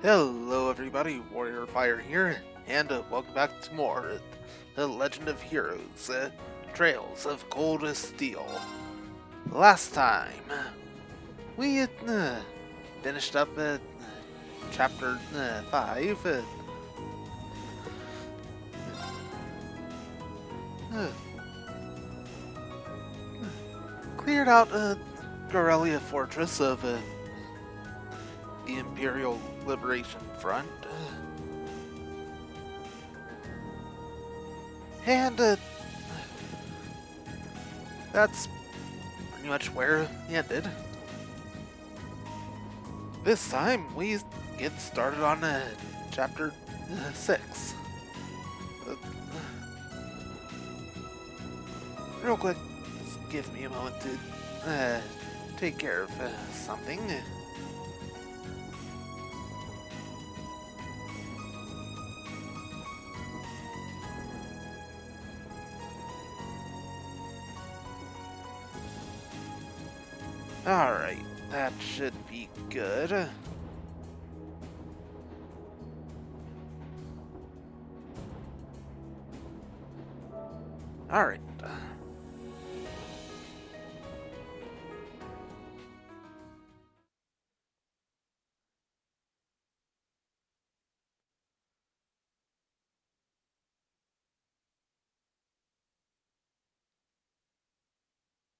Hello everybody, Warrior Fire here, and welcome back to more The Legend of Heroes, Trails of Cold Steel. Last time, we finished up chapter 5, cleared out Gorelia Fortress of the Imperial Liberation Front. And that's pretty much where it ended. This time, we get started on chapter 6. Real quick, just give me a moment to take care of something. Alright, that should be good. Alright.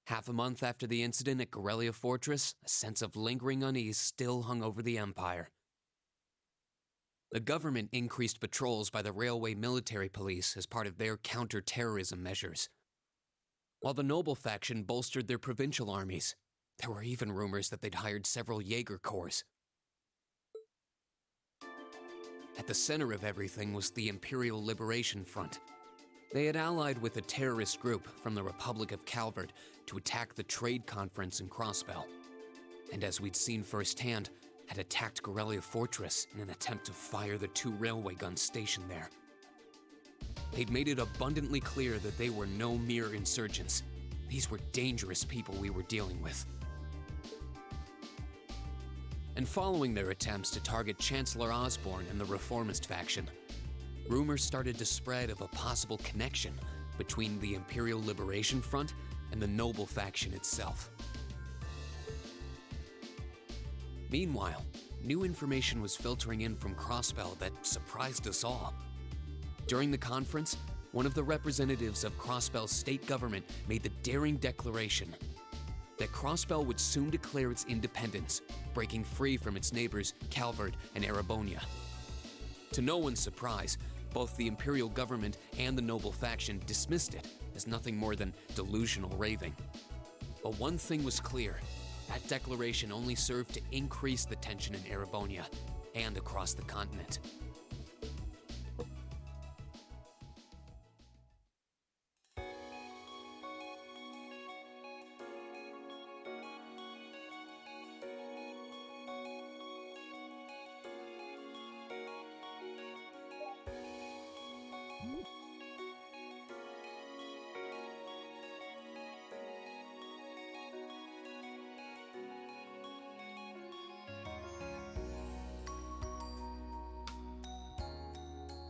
Half a month after the incident at Gorelia Fortress, a sense of lingering unease still hung over the Empire. The government increased patrols by the Railway Military Police as part of their counter-terrorism measures. While the noble faction bolstered their provincial armies, there were even rumors that they'd hired several Jaeger Corps. At the center of everything was the Imperial Liberation Front. They had allied with a terrorist group from the Republic of Calvert to attack the trade conference in Crossbell, and as we'd seen firsthand, had attacked Gorelia Fortress in an attempt to fire the 2 railway guns stationed there. They'd made it abundantly clear that they were no mere insurgents. These were dangerous people we were dealing with. And following their attempts to target Chancellor Osborne and the Reformist faction, rumors started to spread of a possible connection between the Imperial Liberation Front and the noble faction itself. Meanwhile, new information was filtering in from Crossbell that surprised us all. During the conference, one of the representatives of Crossbell's state government made the daring declaration that Crossbell would soon declare its independence, breaking free from its neighbors Calvert and Erebonia. To no one's surprise, both the Imperial government and the noble faction dismissed it as nothing more than delusional raving. But one thing was clear: that declaration only served to increase the tension in Erebonia and across the continent.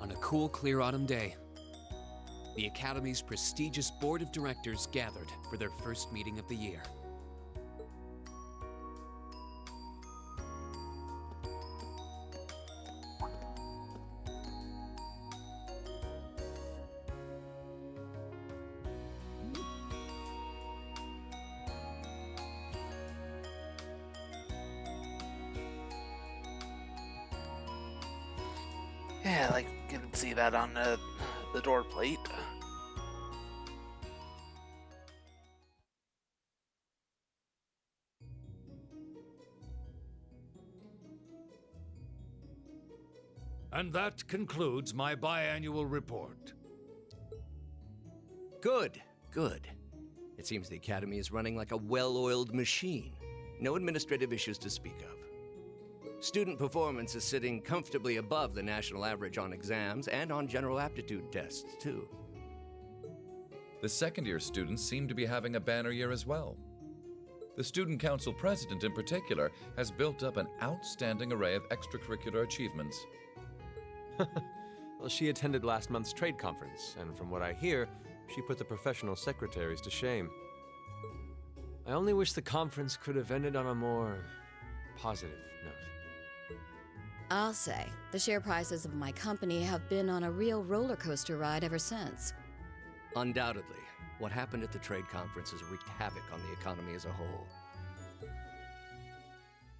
On a cool, clear autumn day, the Academy's prestigious board of directors gathered for their first meeting of the year. Yeah, like you can see that on the door plate. And that concludes my biannual report. Good. It seems the Academy is running like a well-oiled machine. No administrative issues to speak of. Student performance is sitting comfortably above the national average on exams and on general aptitude tests, too. The second-year students seem to be having a banner year as well. The Student Council president, in particular, has built up an outstanding array of extracurricular achievements. Well, she attended last month's trade conference, and from what I hear, she put the professional secretaries to shame. I only wish the conference could have ended on a more positive note. I'll say, the share prices of my company have been on a real roller coaster ride ever since. Undoubtedly, what happened at the trade conference has wreaked havoc on the economy as a whole.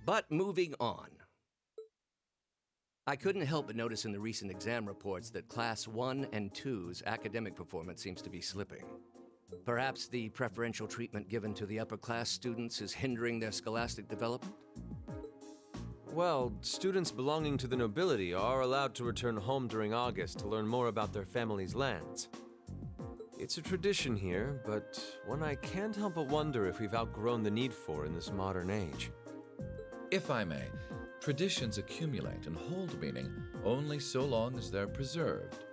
But moving on. I couldn't help but notice in the recent exam reports that Class 1 and 2's academic performance seems to be slipping. Perhaps the preferential treatment given to the upper class students is hindering their scholastic development? Well, students belonging to the nobility are allowed to return home during August to learn more about their family's lands. It's a tradition here, but one I can't help but wonder if we've outgrown the need for in this modern age. If I may, traditions accumulate and hold meaning only so long as they're preserved.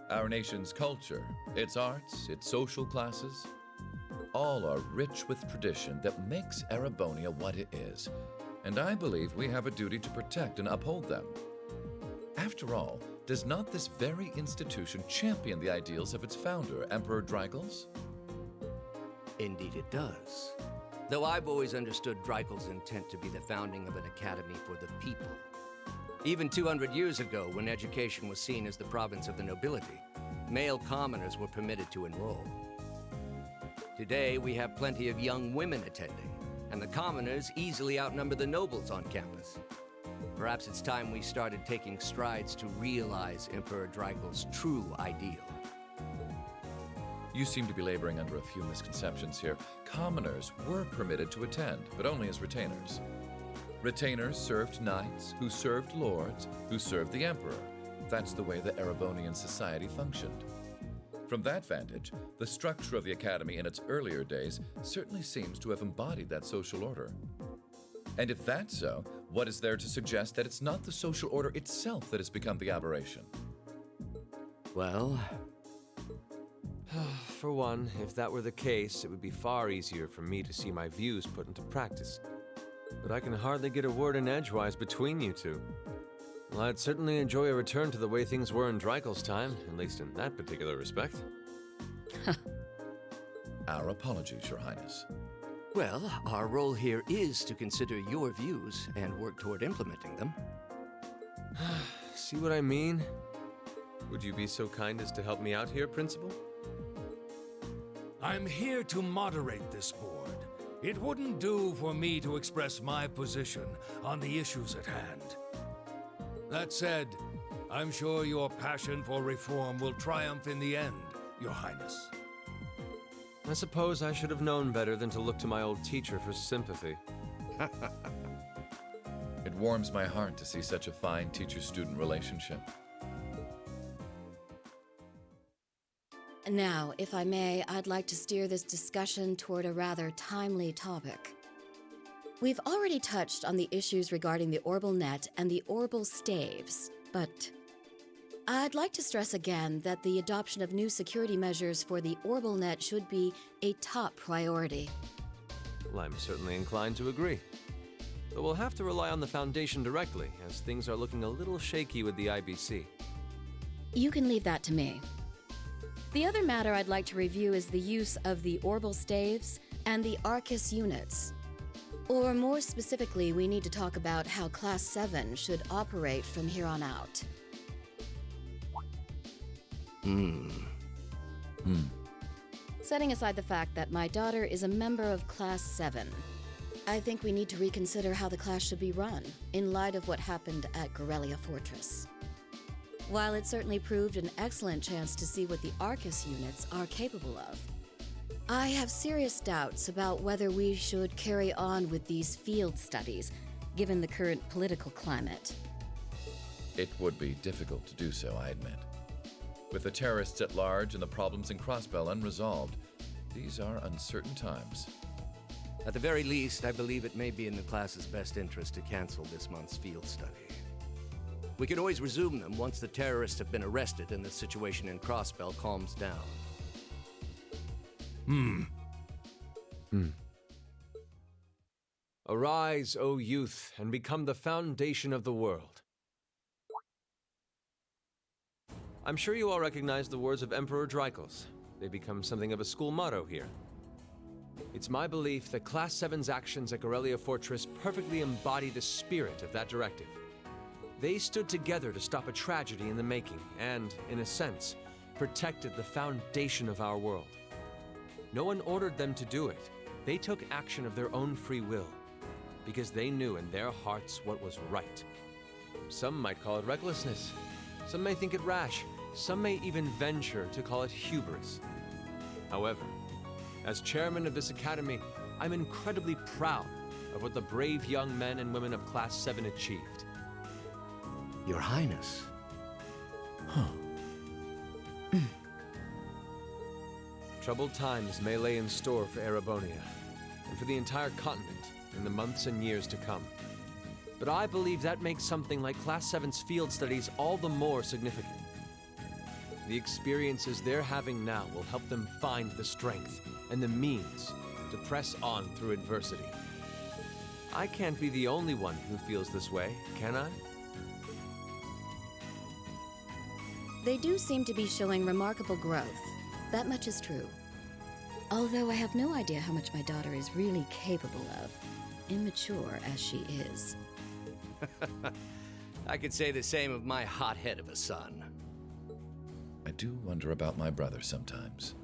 Our nation's culture, its arts, its social classes, all are rich with tradition that makes Erebonia what it is, and I believe we have a duty to protect and uphold them. After all, does not this very institution champion the ideals of its founder, Emperor Dreigels? Indeed it does. Though I've always understood Dreigels' intent to be the founding of an academy for the people. Even 200 years ago, when education was seen as the province of the nobility, male commoners were permitted to enroll. Today, we have plenty of young women attending, and the commoners easily outnumber the nobles on campus. Perhaps it's time we started taking strides to realize Emperor Dreigels' true ideal. You seem to be laboring under a few misconceptions here. Commoners were permitted to attend, but only as retainers. Retainers served knights, who served lords, who served the emperor. That's the way the Erebonian society functioned. From that vantage, the structure of the academy in its earlier days certainly seems to have embodied that social order. And if that's so, what is there to suggest that it's not the social order itself that has become the aberration? Well, For one, if that were the case, it would be far easier for me to see my views put into practice. But I can hardly get a word in edgewise between you two. Well, I'd certainly enjoy a return to the way things were in Dreigels' time, at least in that particular respect. Our apologies, Your Highness. well, our role here is to consider your views and work toward implementing them. See what I mean? Would you be so kind as to help me out here, Principal? I'm here to moderate this board. It wouldn't do for me to express my position on the issues at hand. That said, I'm sure your passion for reform will triumph in the end, Your Highness. I suppose I should have known better than to look to my old teacher for sympathy. It warms my heart to see such a fine teacher-student relationship. Now, if I may, I'd like to steer this discussion toward a rather timely topic. We've already touched on the issues regarding the Orbal Net and the Orbal Staves, but I'd like to stress again that the adoption of new security measures for the Orbal Net should be a top priority. Well, I'm certainly inclined to agree. But we'll have to rely on the Foundation directly, as things are looking a little shaky with the IBC. You can leave that to me. The other matter I'd like to review is the use of the Orbal Staves and the Arcus units. Or more specifically, we need to talk about how Class 7 should operate from here on out. Setting aside the fact that my daughter is a member of Class 7, I think we need to reconsider how the class should be run, in light of what happened at Gorelia Fortress. While it certainly proved an excellent chance to see what the Arcus units are capable of, I have serious doubts about whether we should carry on with these field studies, given the current political climate. It would be difficult to do so, I admit. With the terrorists at large and the problems in Crossbell unresolved, these are uncertain times. At the very least, I believe it may be in the class's best interest to cancel this month's field study. We could always resume them once the terrorists have been arrested and the situation in Crossbell calms down. Arise, O youth, and become the foundation of the world. I'm sure you all recognize the words of Emperor Dreikel's. They become something of a school motto here. It's my belief that Class 7's actions at Gorelia Fortress perfectly embody the spirit of that directive. They stood together to stop a tragedy in the making and, in a sense, protected the foundation of our world. No one ordered them to do it. They took action of their own free will, because they knew in their hearts what was right. Some might call it recklessness. Some may think it rash. Some may even venture to call it hubris. However, as chairman of this academy, I'm incredibly proud of what the brave young men and women of Class 7 achieved. Your Highness. Troubled times may lay in store for Erebonia, and for the entire continent in the months and years to come. But I believe that makes something like Class 7's field studies all the more significant. The experiences they're having now will help them find the strength and the means to press on through adversity. I can't be the only one who feels this way, can I? They do seem to be showing remarkable growth. That much is true. Although I have no idea how much my daughter is really capable of, immature as she is. I could say the same of my hothead of a son. I do wonder about my brother sometimes.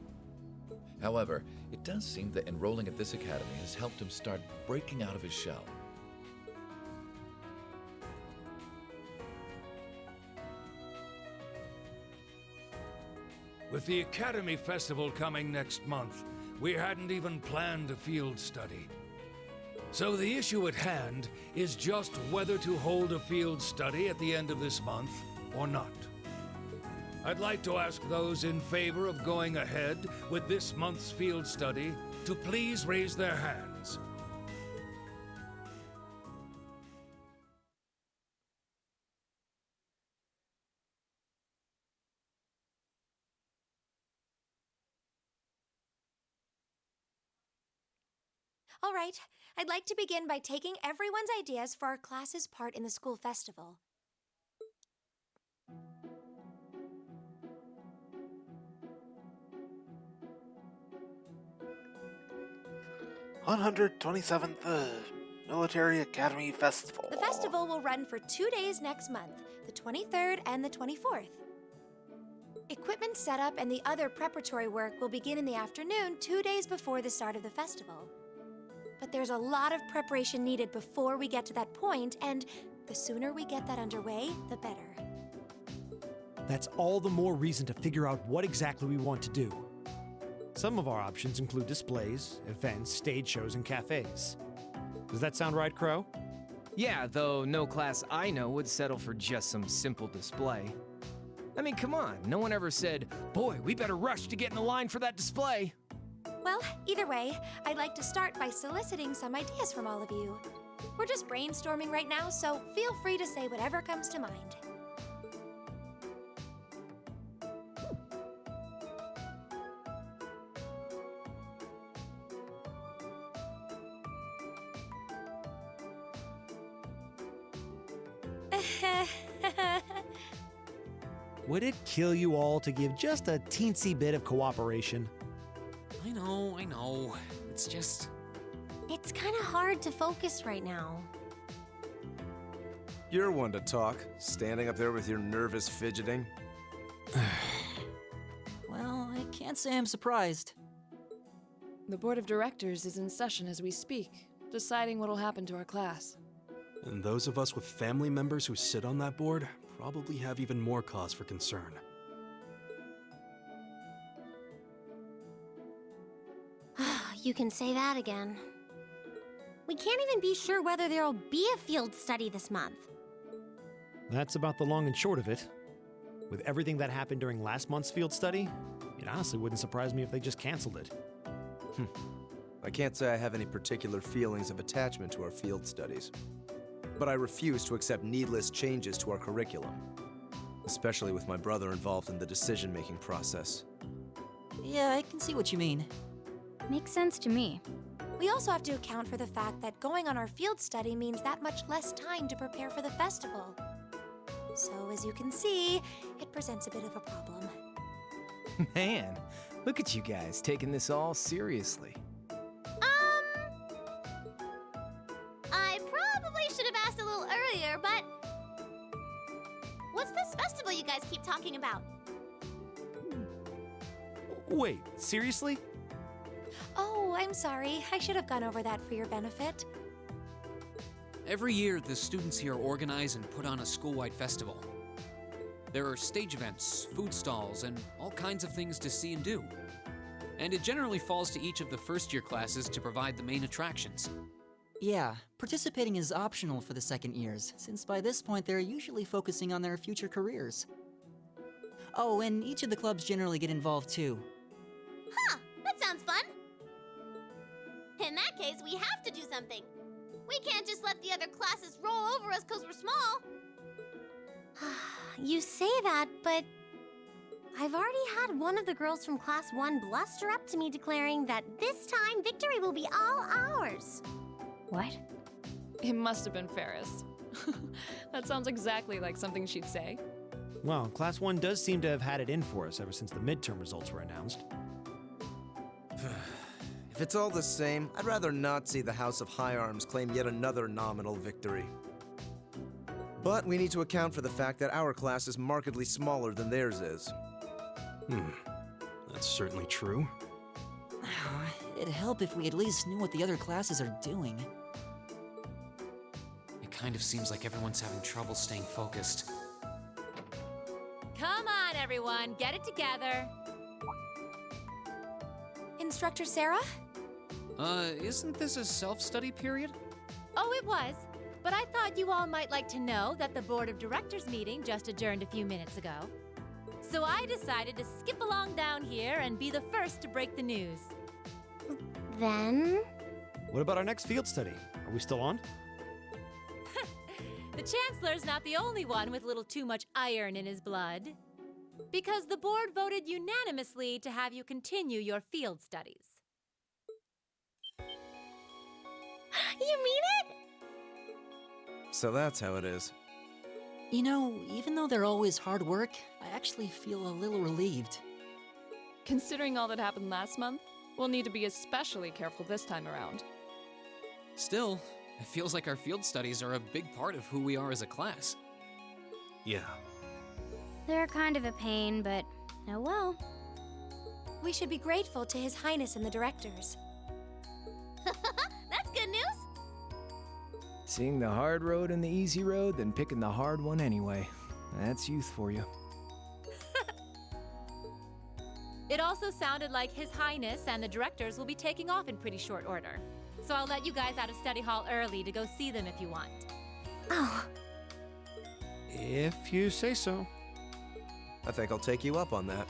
However, it does seem that enrolling at this academy has helped him start breaking out of his shell. With the Academy Festival coming next month, we hadn't even planned a field study. So the issue at hand is just whether to hold a field study at the end of this month or not. I'd like to ask those in favor of going ahead with this month's field study to please raise their hands. All right, I'd like to begin by taking everyone's ideas for our class's part in the school festival. "127th Military Academy Festival." The festival will run for 2 days next month, the 23rd and the 24th. Equipment setup and the other preparatory work will begin in the afternoon 2 days before the start of the festival. But there's a lot of preparation needed before we get to that point, and the sooner we get that underway, the better. That's all the more reason to figure out what exactly we want to do. Some of our options include displays, events, stage shows, and cafes. Does that sound right, Crow? Yeah, though no class I know would settle for just some simple display. I mean, come on, no one ever said, "Boy, we better rush to get in the line for that display." Well, either way, I'd like to start by soliciting some ideas from all of you. We're just brainstorming right now, so feel free to say whatever comes to mind. Would it kill you all to give just a teensy bit of cooperation? I know. It's just... It's kind of hard to focus right now. You're one to talk, standing up there with your nervous fidgeting. Well, I can't say I'm surprised. The board of directors is in session as we speak, deciding what'll happen to our class. And those of us with family members who sit on that board probably have even more cause for concern. You can say that again. We can't even be sure whether there'll be a field study this month. That's about the long and short of it. With everything that happened during last month's field study, it honestly wouldn't surprise me if they just canceled it. I can't say I have any particular feelings of attachment to our field studies, but I refuse to accept needless changes to our curriculum, especially with my brother involved in the decision-making process. Yeah, I can see what you mean. Makes sense to me. We also have to account for the fact that going on our field study means that much less time to prepare for the festival. So, as you can see, it presents a bit of a problem. Man, look at you guys taking this all seriously. I probably should have asked a little earlier, but what's this festival you guys keep talking about? Wait, seriously? Oh, I'm sorry. I should have gone over that for your benefit. Every year, the students here organize and put on a school-wide festival. There are stage events, food stalls, and all kinds of things to see and do. And it generally falls to each of the first-year classes to provide the main attractions. Yeah, participating is optional for the second years, since by this point they're usually focusing on their future careers. Oh, and each of the clubs generally get involved too. Huh, that sounds fun. In that case, we have to do something. We can't just let the other classes roll over us because we're small. You say that, but I've already had one of the girls from Class 1 bluster up to me declaring that this time victory will be all ours. What? It must have been Ferris. That sounds exactly like something she'd say. Well, Class 1 does seem to have had it in for us ever since the midterm results were announced. If it's all the same, I'd rather not see the House of High Arms claim yet another nominal victory. But we need to account for the fact that our class is markedly smaller than theirs is. That's certainly true. It'd help if we at least knew what the other classes are doing. It kind of seems like everyone's having trouble staying focused. Come on, everyone, get it together. Instructor Sarah? Isn't this a self-study period? Oh, it was. But I thought you all might like to know that the Board of Directors meeting just adjourned a few minutes ago. So I decided to skip along down here and be the first to break the news. Then? What about our next field study? Are we still on? The Chancellor's not the only one with a little too much iron in his blood. Because the board voted unanimously to have you continue your field studies. You mean it? So that's how it is. You know, even though they're always hard work, I actually feel a little relieved. Considering all that happened last month, we'll need to be especially careful this time around. Still, it feels like our field studies are a big part of who we are as a class. Yeah. They're kind of a pain, but oh well. We should be grateful to His Highness and the directors. That's good news. Seeing the hard road and the easy road, then picking the hard one anyway. That's youth for you. It also sounded like His Highness and the directors will be taking off in pretty short order. So I'll let you guys out of study hall early to go see them if you want. Oh. If you say so. I think I'll take you up on that.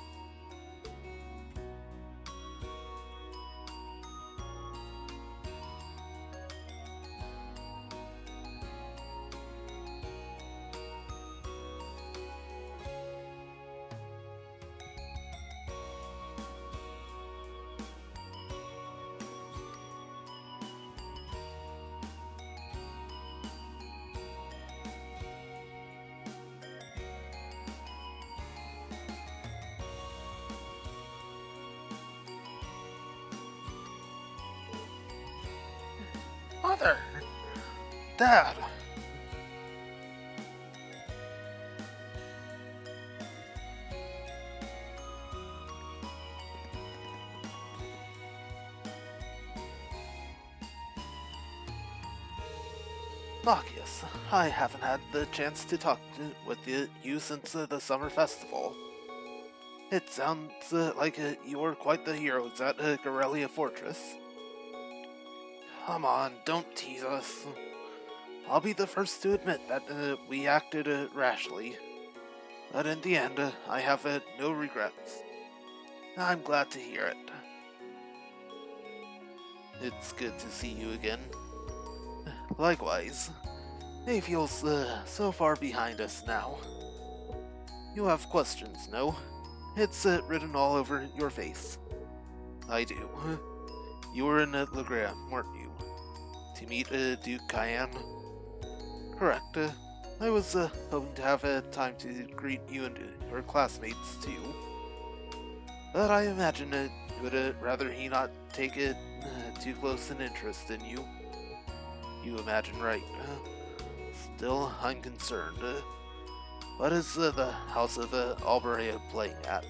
Mother! Dad! Marcus, I haven't had the chance to talk with you since the summer festival. It sounds like you were quite the heroes at Gorelia Fortress. Come on, don't tease us. I'll be the first to admit that we acted rashly. But in the end, I have no regrets. I'm glad to hear it. It's good to see you again. Likewise. It feels so far behind us now. You have questions, no? It's written all over your face. I do. You were in Legram, weren't you? To meet Duke Cayenne? Correct. I was hoping to have time to greet you and your classmates too. But I imagine you would rather he not take too close an interest in you. You imagine right. Still, I'm concerned. What is the House of Alberea playing at?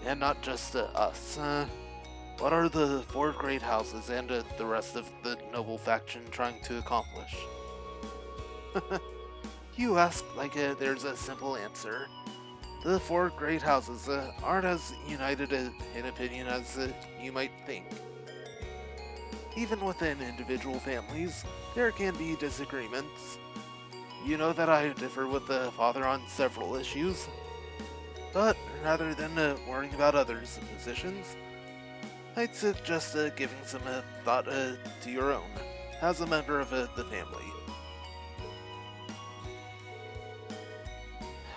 And not just us. What are the four great houses and the rest of the noble faction trying to accomplish? You ask like there's a simple answer. The four great houses aren't as united in opinion as you might think. Even within individual families, there can be disagreements. You know that I differ with the father on several issues. But rather than worrying about others' positions, I'd suggest giving some thought to your own, as a member of the family.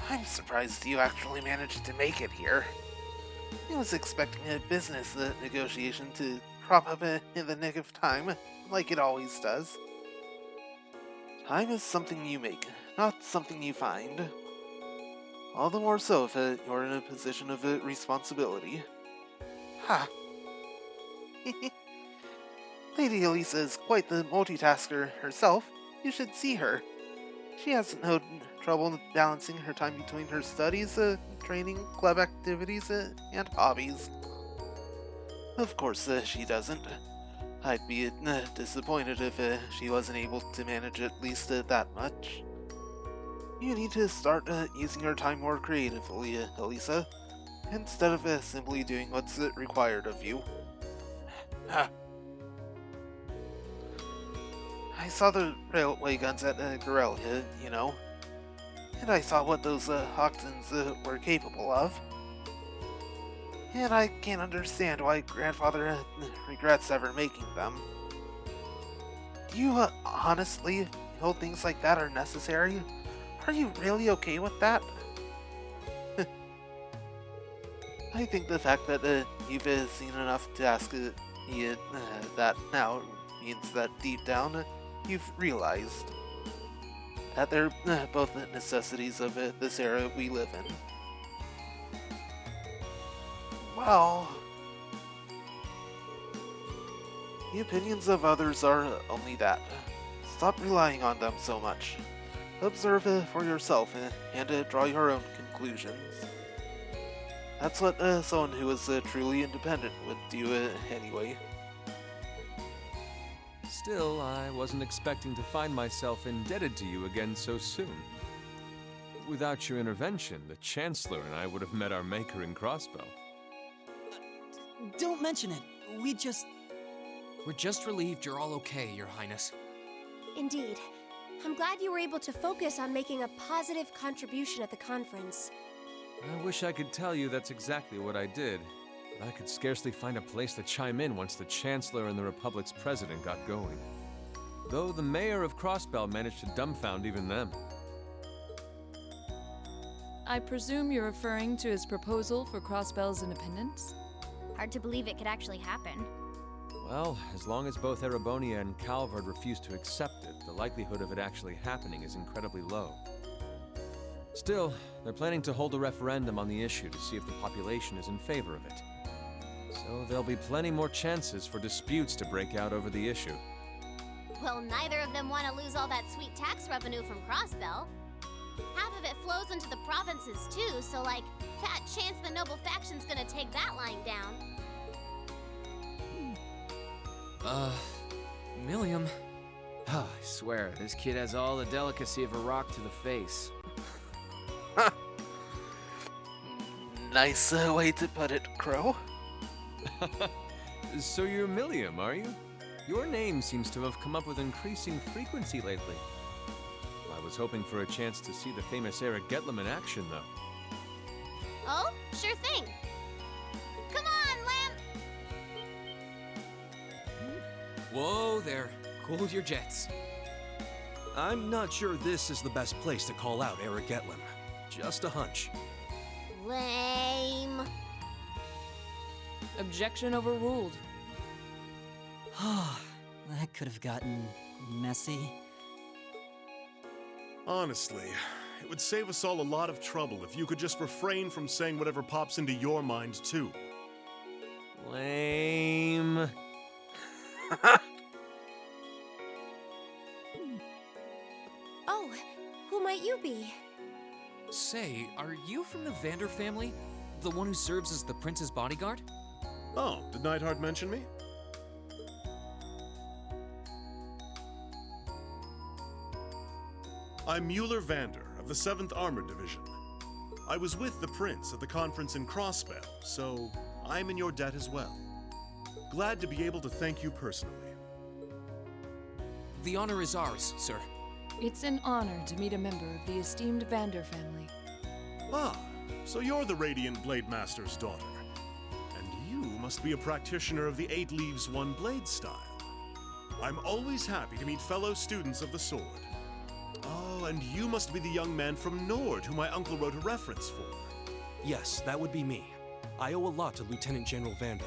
I'm surprised you actually managed to make it here. I was expecting a business negotiation to crop up in the nick of time, like it always does. Time is something you make, not something you find. All the more so if you're in a position of responsibility. Ha! Lady Elisa is quite the multitasker herself. You should see her. She has no trouble balancing her time between her studies, training, club activities, and hobbies. Of course, she doesn't. I'd be disappointed if she wasn't able to manage at least that much. You need to start using your time more creatively, Elisa, instead of simply doing what's required of you. I saw the railway guns at Gorelia, you know, and I saw what those Hoxtons were capable of. And I can't understand why Grandfather regrets ever making them. Do you honestly feel things like that are necessary? Are you really okay with that? I think the fact that you've seen enough to ask me that now means that deep down you've realized that they're both necessities of this era we live in. Well, the opinions of others are only that. Stop relying on them so much. Observe for yourself and draw your own conclusions. That's what someone who is truly independent would do anyway. Still, I wasn't expecting to find myself indebted to you again so soon. Without your intervention, the Chancellor and I would have met our maker in Crossbow. Don't mention it. We're just relieved you're all okay, Your Highness. Indeed. I'm glad you were able to focus on making a positive contribution at the conference. I wish I could tell you that's exactly what I did, but I could scarcely find a place to chime in once the Chancellor and the Republic's president got going. Though the mayor of Crossbell managed to dumbfound even them. I presume you're referring to his proposal for Crossbell's independence? Hard to believe it could actually happen. Well, as long as both Erebonia and Calvard refuse to accept it, the likelihood of it actually happening is incredibly low. Still, they're planning to hold a referendum on the issue to see if the population is in favor of it. So there'll be plenty more chances for disputes to break out over the issue. Well, neither of them want to lose all that sweet tax revenue from Crossbell. Half of it flows into the provinces too, so like, fat chance the noble faction's gonna take that lying down. Milliam. I swear, this kid has all the delicacy of a rock to the face. Nice way to put it, Crow. So you're Milliam, are you? Your name seems to have come up with increasing frequency lately. I was hoping for a chance to see the famous Eric Getlem in action, though. Oh, sure thing. Come on, Lamb! Whoa there. Cool your jets. I'm not sure this is the best place to call out Eric Getlem. Just a hunch. Lame. Objection overruled. That could have gotten messy. Honestly, it would save us all a lot of trouble if you could just refrain from saying whatever pops into your mind, too. Lame. Oh, who might you be? Say, are you from the Vander family? The one who serves as the prince's bodyguard? Oh, did Neidhart mention me? I'm Mueller Vander of the 7th Armored Division. I was with the Prince at the conference in Crossbell, so I'm in your debt as well. Glad to be able to thank you personally. The honor is ours, sir. It's an honor to meet a member of the esteemed Vander family. Ah, so you're the Radiant Blade Master's daughter. And you must be a practitioner of the 8 Leaves, 1 Blade style. I'm always happy to meet fellow students of the sword. Oh, and you must be the young man from Nord who my uncle wrote a reference for. Yes, that would be me. I owe a lot to Lieutenant General Vander.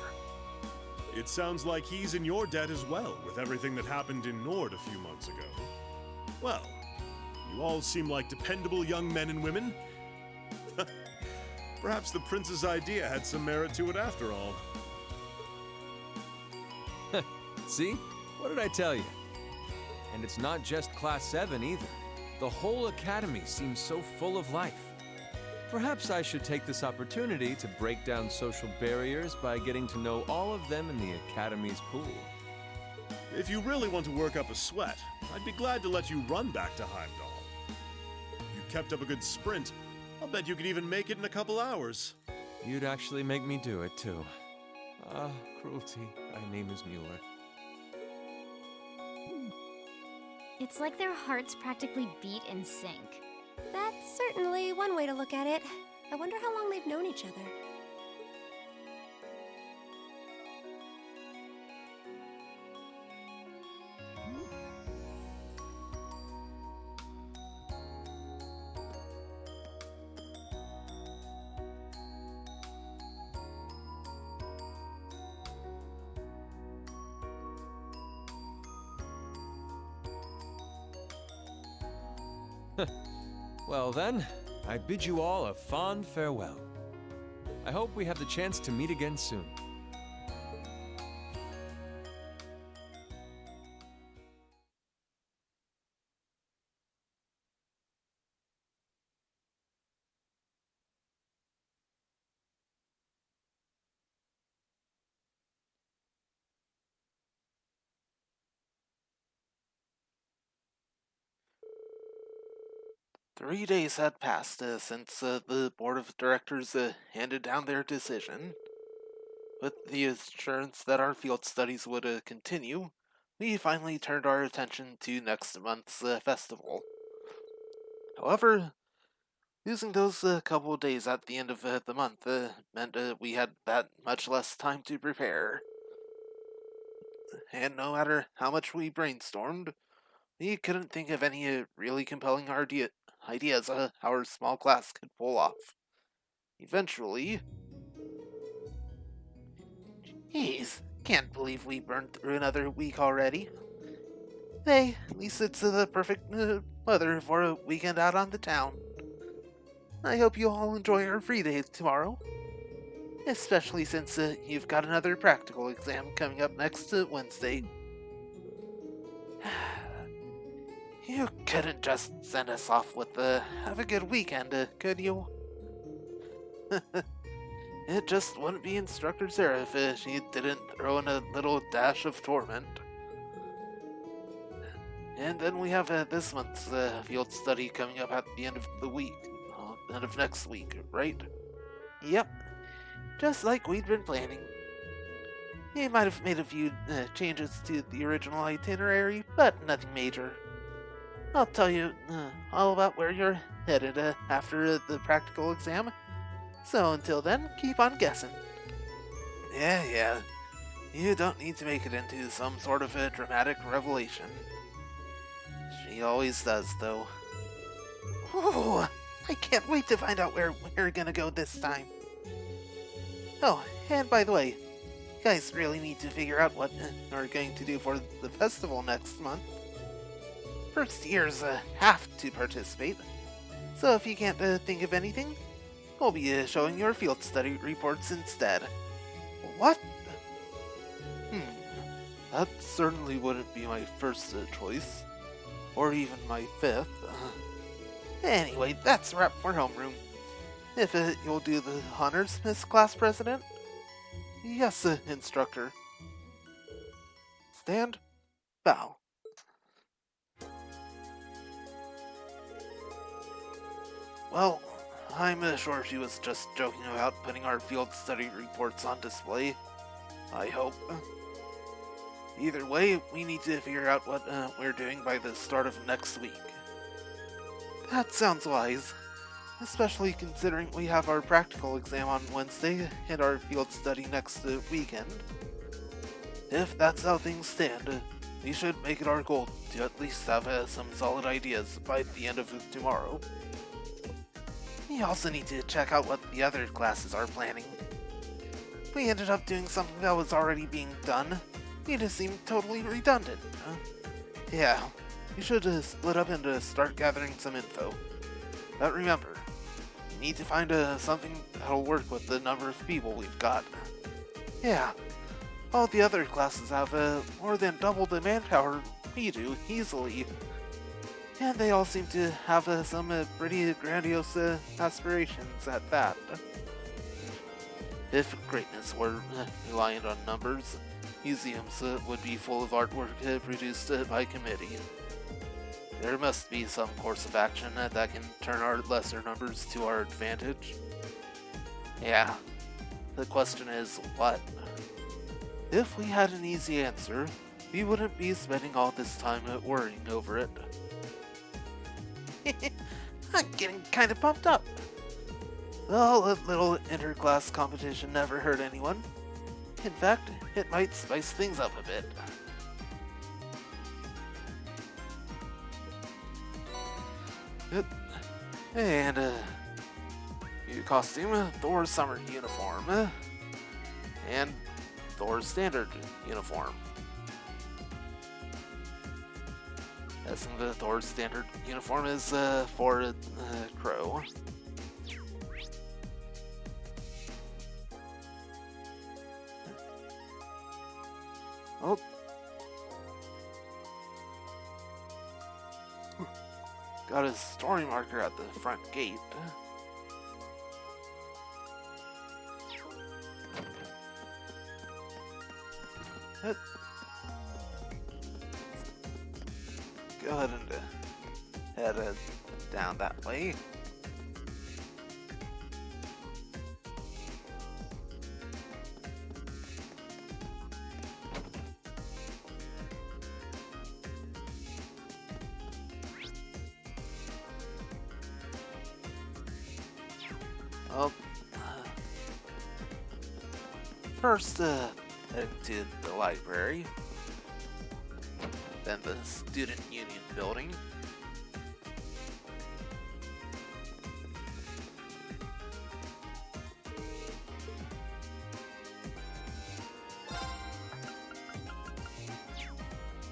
It sounds like he's in your debt as well, with everything that happened in Nord a few months ago. Well, you all seem like dependable young men and women. Perhaps the prince's idea had some merit to it after all. See? What did I tell you? And it's not just Class 7 either. The whole academy seems so full of life. Perhaps I should take this opportunity to break down social barriers by getting to know all of them in the academy's pool. If you really want to work up a sweat, I'd be glad to let you run back to Heimdall. You kept up a good sprint. I'll bet you could even make it in a couple hours. You'd actually make me do it, too. Ah, cruelty. My name is Mueller. It's like their hearts practically beat in sync. That's certainly one way to look at it. I wonder how long they've known each other. Well then, I bid you all a fond farewell. I hope we have the chance to meet again soon. Three days had passed since the board of directors handed down their decision. With the assurance that our field studies would continue, we finally turned our attention to next month's festival. However, losing those couple of days at the end of the month meant we had that much less time to prepare. And no matter how much we brainstormed, we couldn't think of any really compelling ideas our small class could pull off. Eventually... Jeez, can't believe we burned through another week already. Hey, at least it's the perfect weather for a weekend out on the town. I hope you all enjoy our free day tomorrow. Especially since you've got another practical exam coming up next Wednesday. You couldn't just send us off with have a good weekend, could you? It just wouldn't be Instructor Sarah if she didn't throw in a little dash of torment. And then we have this month's field study coming up at the end of the week. End of next week, right? Yep. Just like we'd been planning. We might have made a few changes to the original itinerary, but nothing major. I'll tell you all about where you're headed after the practical exam. So until then, keep on guessing. Yeah. You don't need to make it into some sort of a dramatic revelation. She always does, though. Oh, I can't wait to find out where we're gonna go this time. Oh, and by the way, You guys really need to figure out what you're going to do for the festival next month. First years have to participate, so if you can't think of anything, we'll be showing your field study reports instead. What? That certainly wouldn't be my first choice, or even my fifth. Anyway, that's a wrap for homeroom. If you'll do the honors, Miss Class President? Yes, instructor. Stand. Bow. Well, I'm sure she was just joking about putting our field study reports on display. I hope. Either way, we need to figure out what we're doing by the start of next week. That sounds wise, especially considering we have our practical exam on Wednesday and our field study next weekend. If that's how things stand, we should make it our goal to at least have some solid ideas by the end of tomorrow. We also need to check out what the other classes are planning. We ended up doing something that was already being done. It just seemed totally redundant. Yeah, we should split up and start gathering some info. But remember, we need to find something that'll work with the number of people we've got. Yeah, all the other classes have more than double the manpower we do, easily. And they all seem to have some pretty grandiose aspirations at that. If greatness were reliant on numbers, museums would be full of artwork produced by committee. There must be some course of action that can turn our lesser numbers to our advantage. Yeah, the question is, what? If we had an easy answer, we wouldn't be spending all this time worrying over it. I'm getting kind of pumped up. Well, a little inter-class competition never hurt anyone. In fact, it might spice things up a bit. And, new costume, Thor's summer uniform, and Thor's standard uniform. Guessing the Thor's standard uniform is for Crow. Oh. Got a story marker at the front gate. Go ahead and head down that way. Well, first, head to the library, then the Student Union building,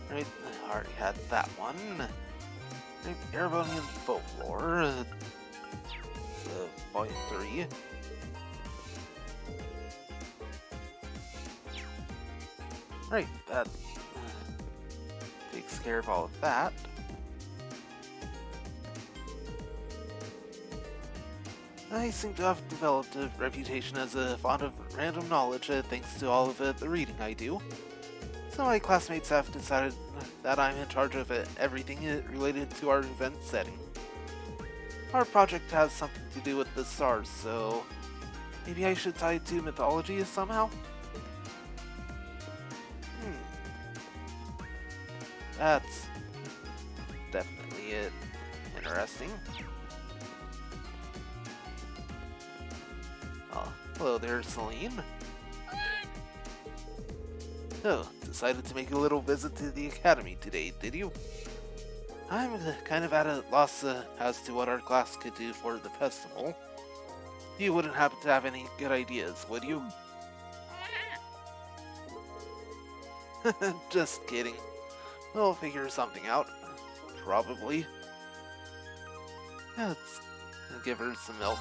right, I already had that one. Airborne Folklore, Volume 3. Right, that takes care of all of that. I seem to have developed a reputation as a fond of random knowledge thanks to all of the reading I do. So my classmates have decided that I'm in charge of everything related to our event setting. Our project has something to do with the stars, so maybe I should tie it to mythology somehow? That's definitely interesting. Oh, hello there, Celine. Oh, decided to make a little visit to the academy today, did you? I'm kind of at a loss as to what our class could do for the festival. You wouldn't happen to have any good ideas, would you? Just kidding. We'll figure something out. Probably. Let's give her some milk.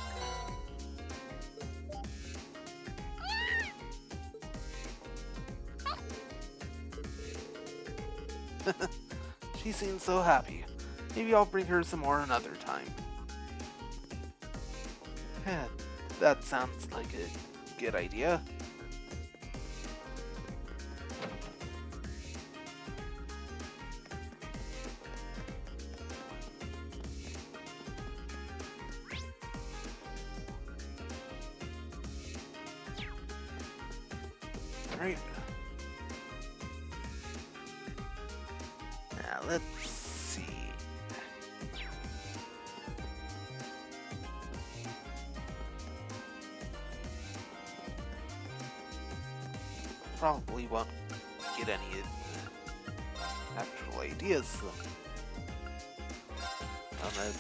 She seems so happy. Maybe I'll bring her some more another time. That sounds like a good idea. Right. Now let's see. Probably won't get any actual ideas on the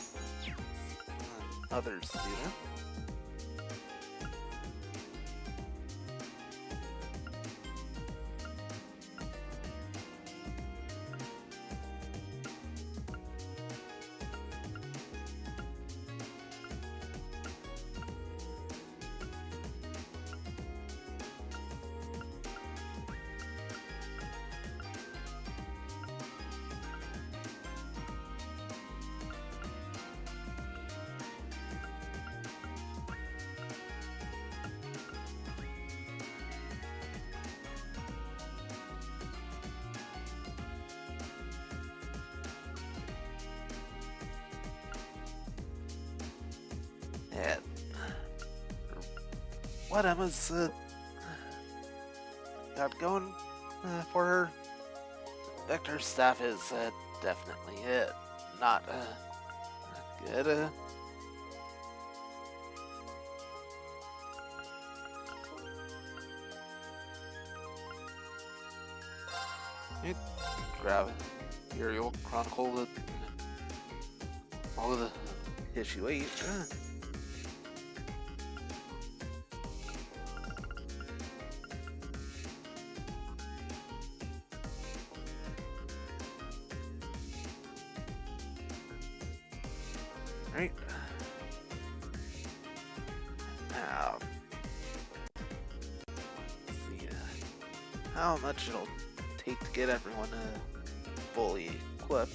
other student. Yeah. What Emma's got going for her? Vector staff is definitely not good. You grab Imperial Chronicle all of the issue 8. Right. Now, let's see how much it'll take to get everyone fully equipped.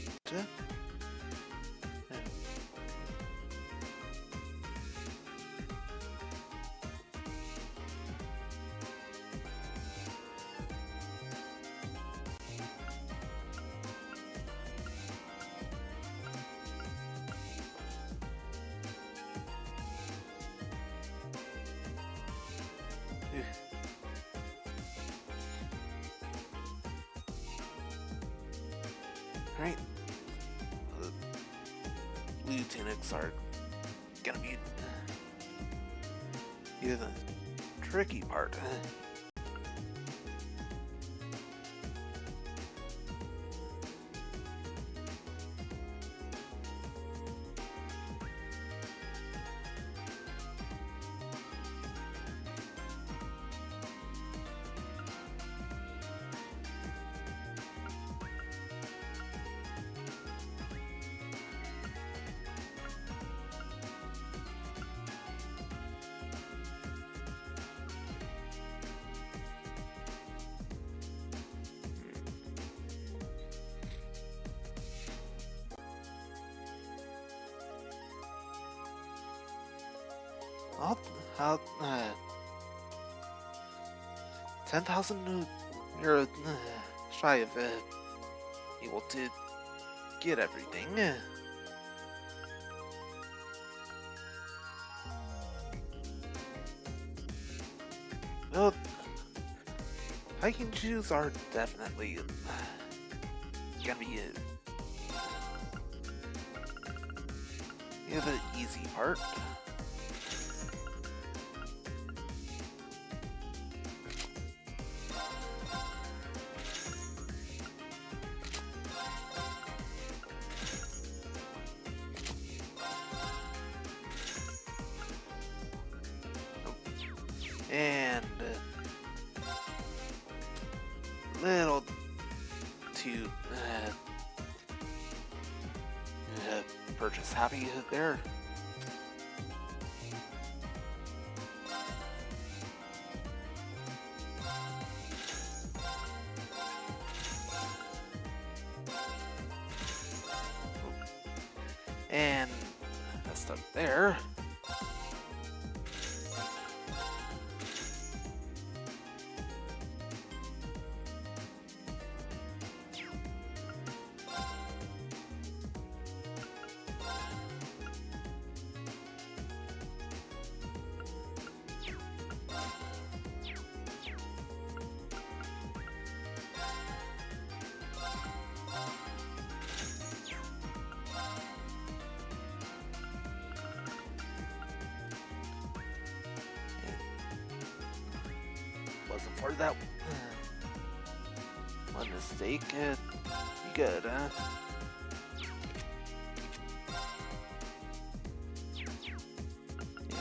Right. The blue tunics are gonna be the tricky part. I'll 10,000 you're shy of able to get everything. Well, hiking shoes are definitely gonna be the easy part. And little too purchase happy there. And messed up there. Wasn't for that one mistake. Good, huh? You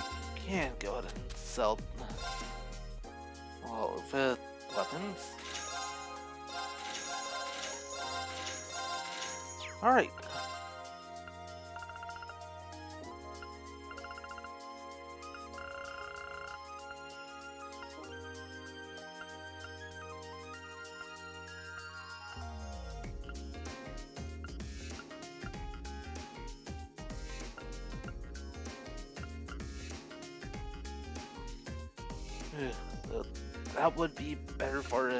can go ahead and sell all of the weapons. Alright. That would be better for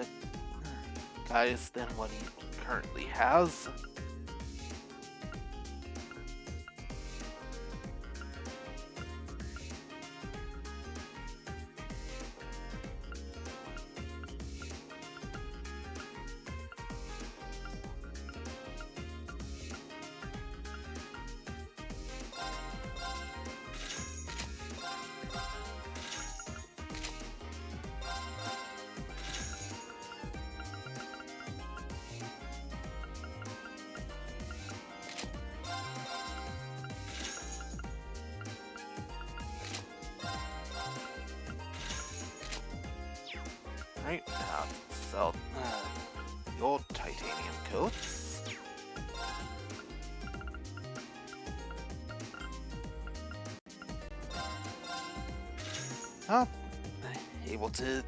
guys than what he currently has. Right now, sell the old titanium coats. Oh, able to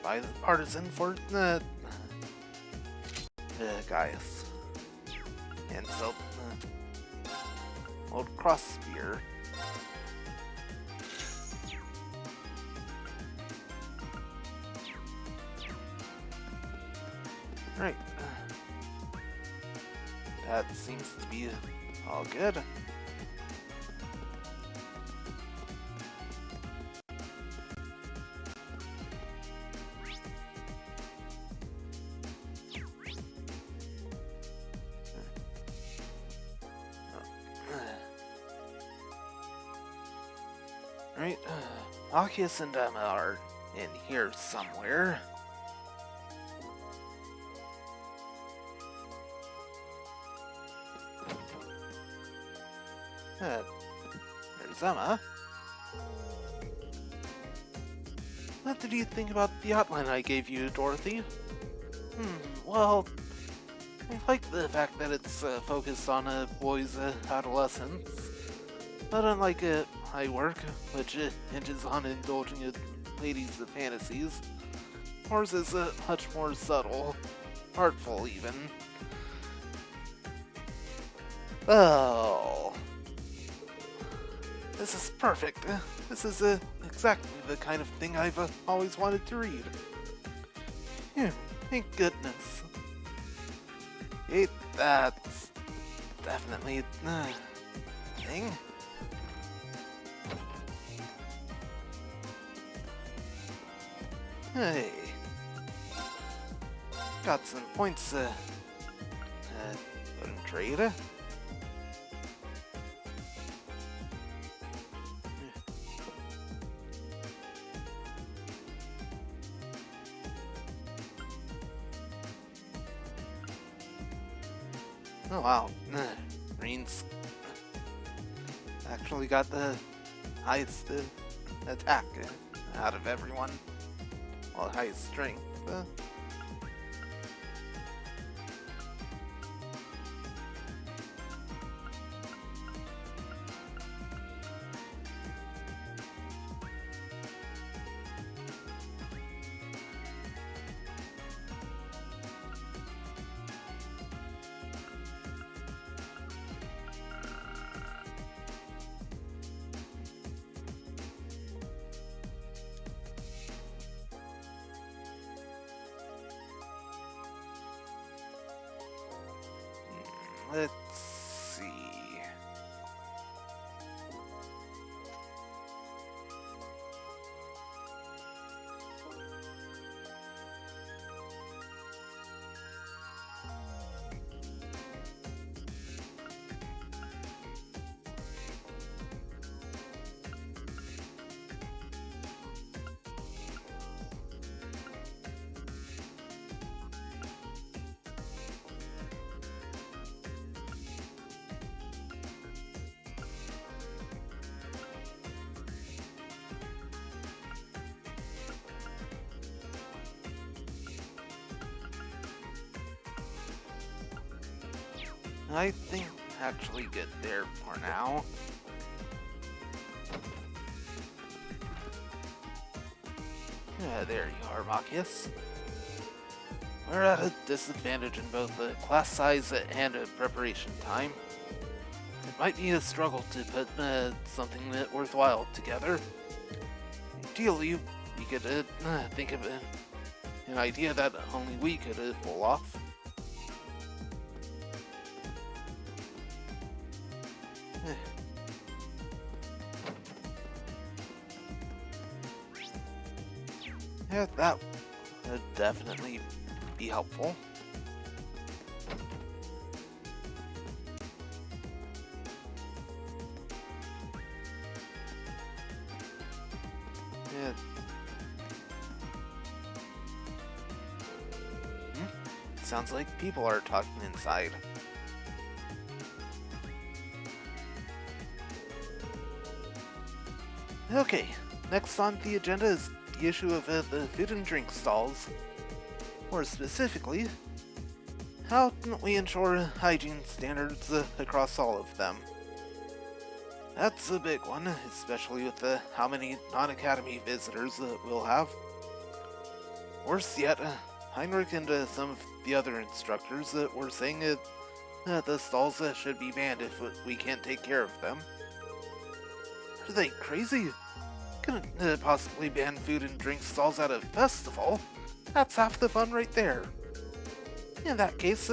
buy the partisan for the Gaius. And sell old cross spear. Right. That seems to be all good. Right. Arceus and Emma are in here somewhere. There's Emma. What did you think about the outline I gave you, Dorothy? Well, I like the fact that it's focused on a boy's adolescence. But unlike high work, which hinges on indulging in ladies' fantasies, ours is much more subtle, artful even. Oh. This is perfect. This is exactly the kind of thing I've always wanted to read. Thank goodness. That's definitely a thing. Hey. Got some points, go and trade. Oh wow, Marines actually got the highest attack out of everyone. Well, highest strength. let's see. I think actually good there for now. There you are, Machias. We're at a disadvantage in both the class size and preparation time. It might be a struggle to put something worthwhile together. Ideally, we could think of an idea that only we could pull off. Yeah, that would definitely be helpful. Yeah. Sounds like people are talking inside. Okay, next on the agenda is the issue of the food and drink stalls. More specifically, how can we ensure hygiene standards across all of them? That's a big one, especially with how many non-academy visitors we'll have. Worse yet, Heinrich and some of the other instructors were saying the stalls should be banned if we can't take care of them. Are they crazy? Couldn't possibly ban food and drink stalls at a festival. That's half the fun right there. In that case,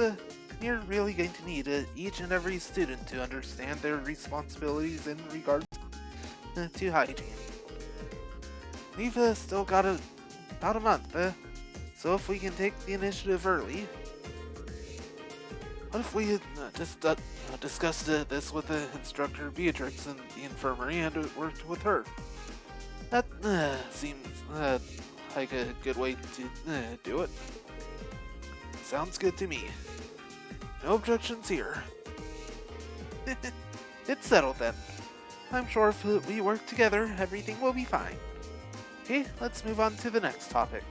you're really going to need each and every student to understand their responsibilities in regards to hygiene. We've still got about a month, so if we can take the initiative early. What if we just discussed this with instructor Beatrix in the infirmary and worked with her? That seems like a good way to do it. Sounds good to me. No objections here. It's settled then. I'm sure if we work together, everything will be fine. Okay, let's move on to the next topic.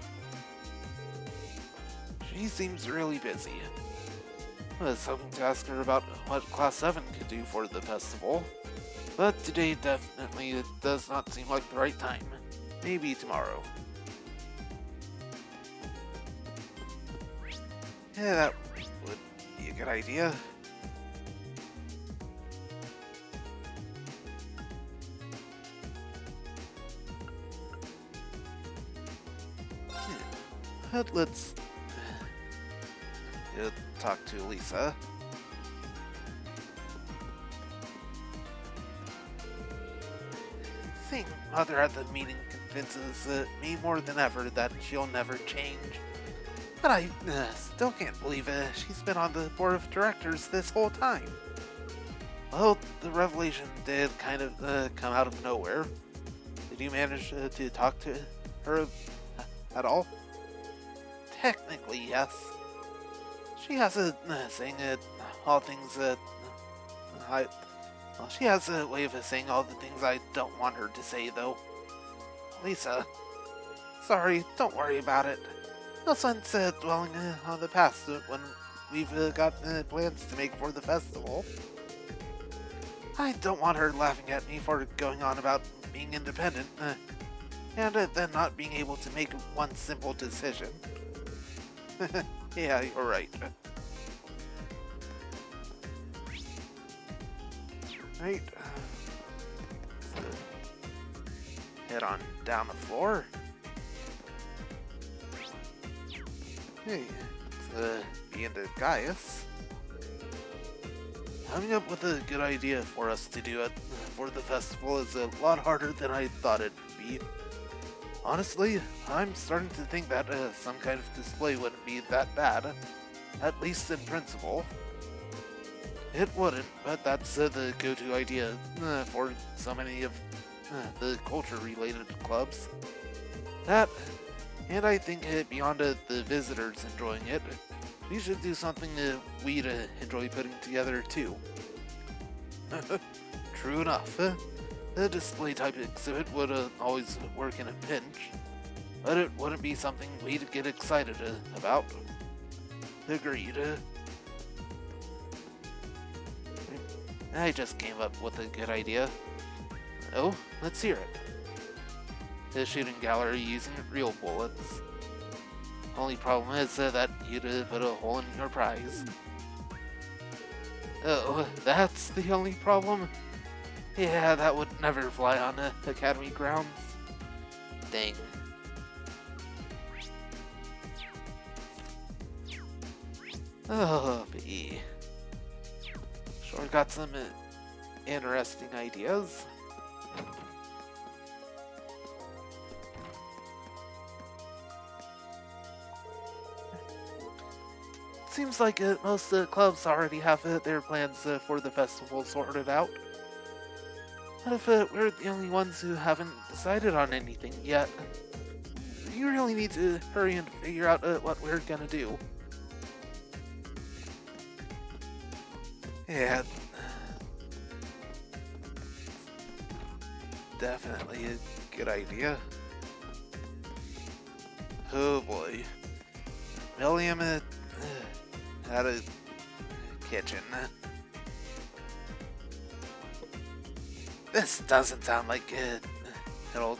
She seems really busy. I was hoping to ask her about what Class 7 could do for the festival, but today definitely does not seem like the right time. Maybe tomorrow. Yeah, that would be a good idea. Let's talk to Lisa. Seeing Mother at the meeting convinces me more than ever that she'll never change. But I still can't believe she's been on the board of directors this whole time. Well, the revelation did kind of come out of nowhere. Did you manage to talk to her at all? Technically, yes. She has a saying all things she has a way of saying all the things I don't want her to say, though. Lisa, sorry, don't worry about it. No sense dwelling on the past when we've got plans to make for the festival. I don't want her laughing at me for going on about being independent and then not being able to make one simple decision. Yeah, you're right. Right. Head on down the floor. Hey, be into Gaius. coming up with a good idea for us to do it for the festival is a lot harder than I thought it'd be. Honestly, I'm starting to think that some kind of display wouldn't be that bad, at least in principle. It wouldn't, but that's the go-to idea for so many of the culture-related clubs. That, and I think beyond the visitors enjoying it, we should do something we'd enjoy putting together too. True enough, the display-type exhibit would always work in a pinch, but it wouldn't be something we'd get excited about. Agreed. I just came up with a good idea. Oh, let's hear it. The shooting gallery using real bullets. Only problem is that you'd put a hole in your prize. Oh, that's the only problem? Yeah, that would never fly on Academy grounds. Dang. Oh, B. Sure got some interesting ideas. Seems like most clubs already have their plans for the festival sorted out. What if we're the only ones who haven't decided on anything yet? You really need to hurry and figure out what we're gonna do. Yeah. Definitely a good idea. Oh boy. William had a kitchen. This doesn't sound like it'll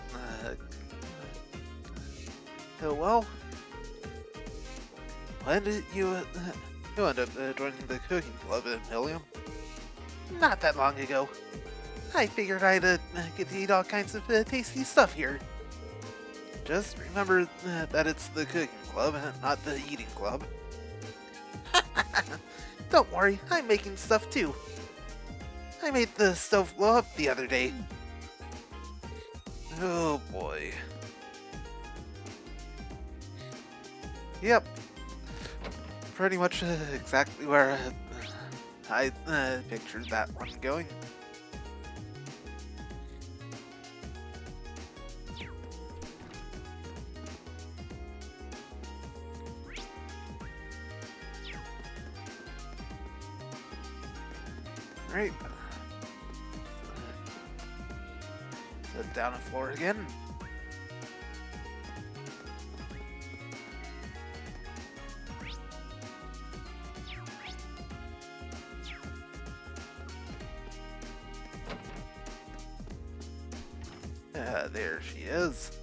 go well. When did you end up joining the cooking club, William? Not that long ago. I figured I'd get to eat all kinds of tasty stuff here. Just remember that it's the cooking club, not the eating club. Don't worry, I'm making stuff too. I made the stove blow up the other day. Oh boy. Yep. Pretty much exactly where I pictured that one going. Right. Set down the floor again. There she is.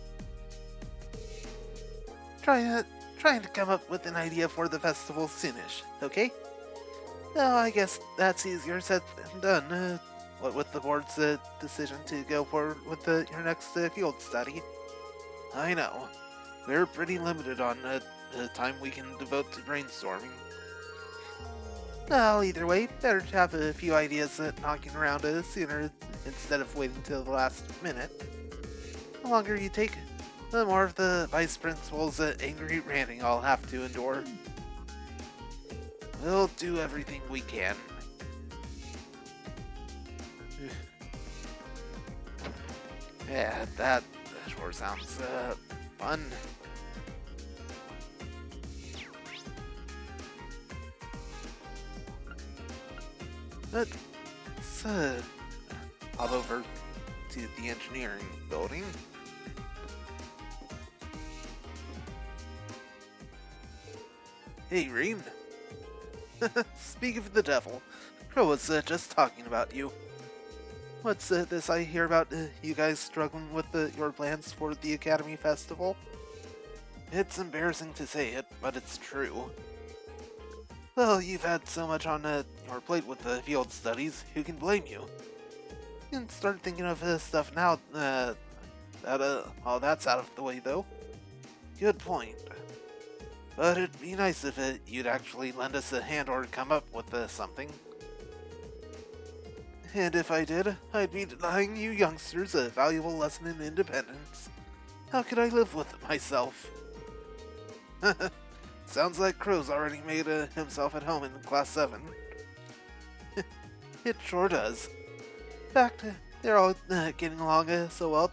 Trying to come up with an idea for the festival soonish, okay? Oh, I guess that's easier said than done. What with the board's decision to go forward with your next field study. I know. We're pretty limited on the time we can devote to brainstorming. Well, either way, better to have a few ideas knocking around sooner instead of waiting till the last minute. The longer you take, the more of the vice principal's angry ranting I'll have to endure. We'll do everything we can. Yeah, that sure sounds fun. Let's hop over to the engineering building. Hey, Reem. Speak of the devil, Crow was just talking about you. What's this I hear about you guys struggling with your plans for the Academy Festival? It's embarrassing to say it, but it's true. Well, you've had so much on your plate with the field studies, who can blame you? You can start thinking of stuff now that all that's out of the way, though. Good point. But it'd be nice if you'd actually lend us a hand or come up with something. And if I did, I'd be denying you youngsters a valuable lesson in independence. How could I live with it myself? Sounds like Crow's already made himself at home in Class 7. It sure does. In fact, they're all getting along so well,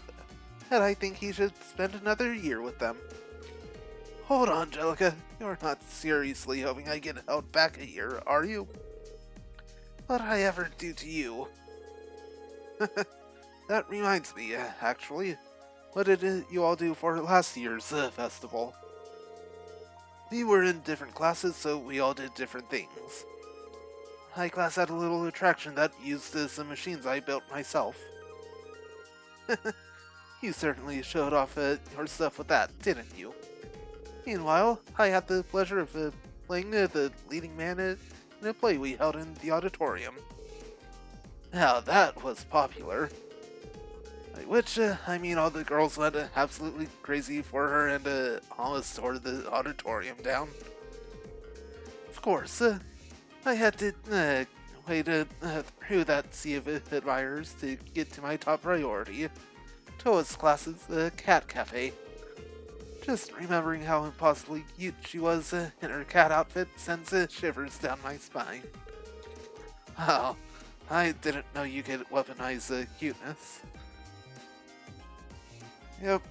and I think he should spend another year with them. Hold on, Angelica. You're not seriously hoping I get held back a year, are you? What'd I ever do to you? That reminds me, actually. What did you all do for last year's festival? We were in different classes, so we all did different things. My class had a little attraction that used some machines I built myself. You certainly showed off your stuff with that, didn't you? Meanwhile, I had the pleasure of playing the leading man in a play we held in the auditorium. Now that was popular. By which, I mean all the girls went absolutely crazy for her and almost tore the auditorium down. Of course, I had to wade through that sea of admirers to get to my top priority, Toa's class's cat cafe. Just remembering how impossibly cute she was in her cat outfit sends shivers down my spine. Wow, I didn't know you could weaponize cuteness. Yep.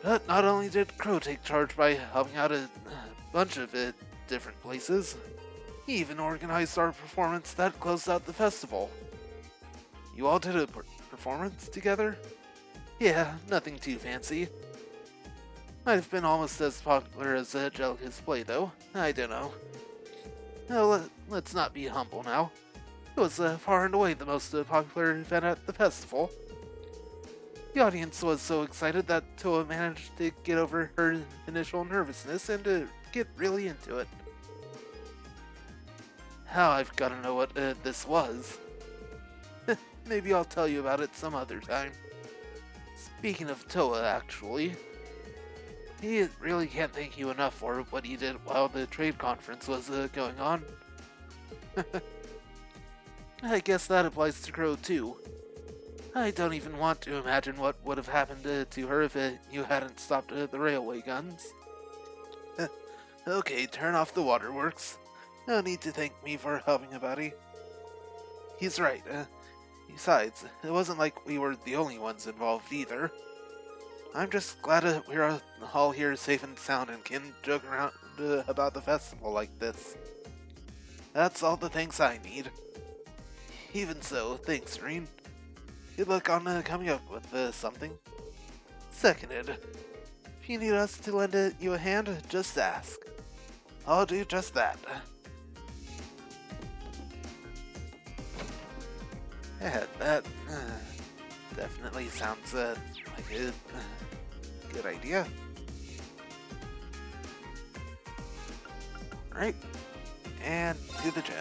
But not only did Crow take charge by helping out a bunch of different places, he even organized our performance that closed out the festival. You all did a performance together? Yeah, nothing too fancy. Might have been almost as popular as Angelica's play, though. I don't know. Well, let's not be humble now. It was far and away the most popular event at the festival. The audience was so excited that Toa managed to get over her initial nervousness and to get really into it. Now I've got to know what this was. Maybe I'll tell you about it some other time. Speaking of Toa, actually, he really can't thank you enough for what he did while the trade conference was going on. I guess that applies to Crow too. I don't even want to imagine what would have happened to her if you hadn't stopped the railway guns. Okay, turn off the waterworks. No need to thank me for helping a buddy. He's right. Besides, it wasn't like we were the only ones involved either. I'm just glad we're all here safe and sound and can joke around about the festival like this. That's all the thanks I need. Even so, thanks, Reen. Good luck on coming up with something. Seconded. If you need us to lend you a hand, just ask. I'll do just that. Yeah, that definitely sounds like a good idea. Right, and to the gym.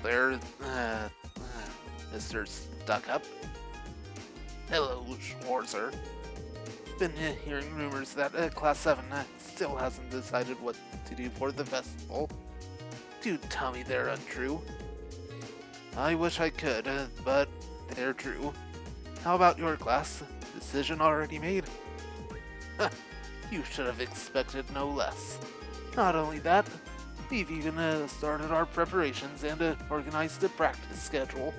There, Mr. Stuck-Up. Hello, Schwarzer. Been hearing rumors that Class 7 still hasn't decided what to do for the festival. Do tell me they're untrue. I wish I could, but they're true. How about your class? Decision already made? You should have expected no less. Not only that, we've even started our preparations and organized a practice schedule.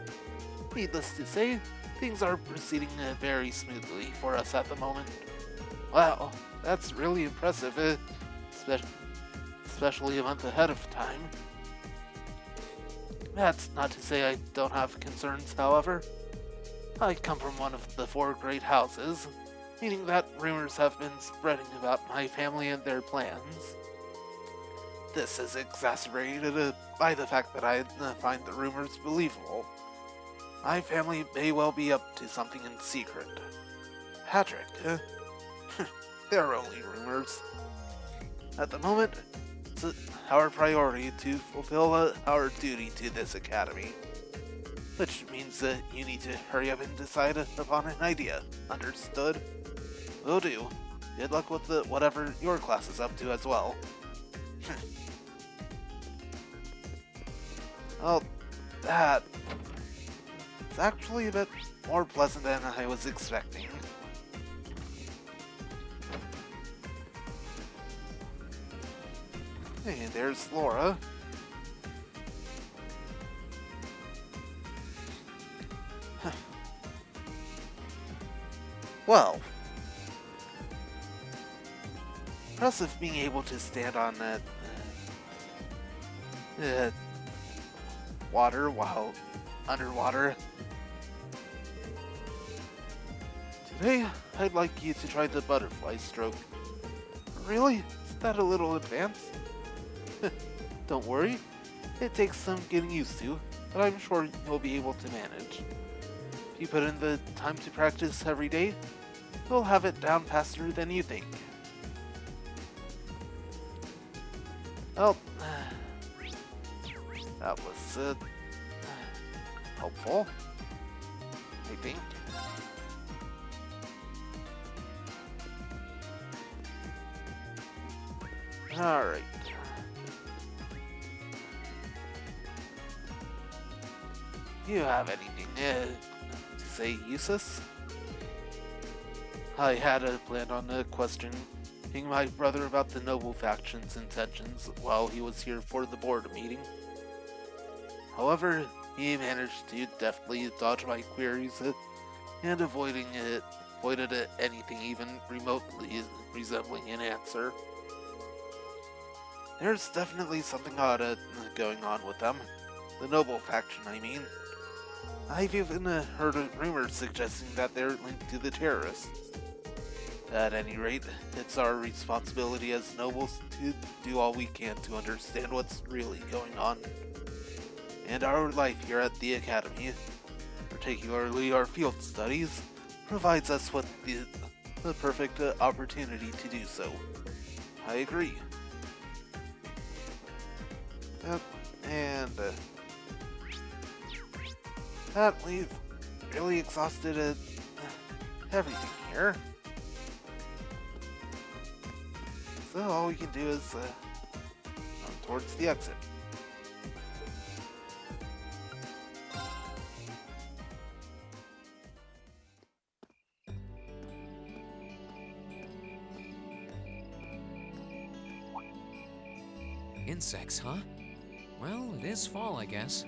Needless to say, things are proceeding very smoothly for us at the moment. Wow, that's really impressive, especially a month ahead of time. That's not to say I don't have concerns, however. I come from one of the 4 great houses, meaning that rumors have been spreading about my family and their plans. This is exacerbated by the fact that I find the rumors believable. My family may well be up to something in secret. Patrick, they're only rumors. At the moment, it's our priority to fulfill our duty to this academy. Which means that you need to hurry up and decide upon an idea. Understood? Will do. Good luck with whatever your class is up to as well. Well, that... it's actually a bit more pleasant than I was expecting. Hey, there's Laura. Well, impressive being able to stand on that water while underwater. Today, I'd like you to try the butterfly stroke. Really? Is that a little advanced? Don't worry, it takes some getting used to, but I'm sure you'll be able to manage. If you put in the time to practice every day, you'll have it down faster than you think. Well, that was helpful, I think. Alright. Do you have anything to say, Eustace? I had planned on questioning my brother about the noble faction's intentions while he was here for the board meeting. However, he managed to deftly dodge my queries and avoided anything even remotely resembling an answer. There's definitely something odd going on with them. The noble faction, I mean. I've even heard rumors suggesting that they're linked to the terrorists. At any rate, it's our responsibility as nobles to do all we can to understand what's really going on. And our life here at the Academy, particularly our field studies, provides us with the perfect opportunity to do so. I agree. And that we've really exhausted everything here. So all we can do is run towards the exit. Insects, huh? Well, it is fall, I guess.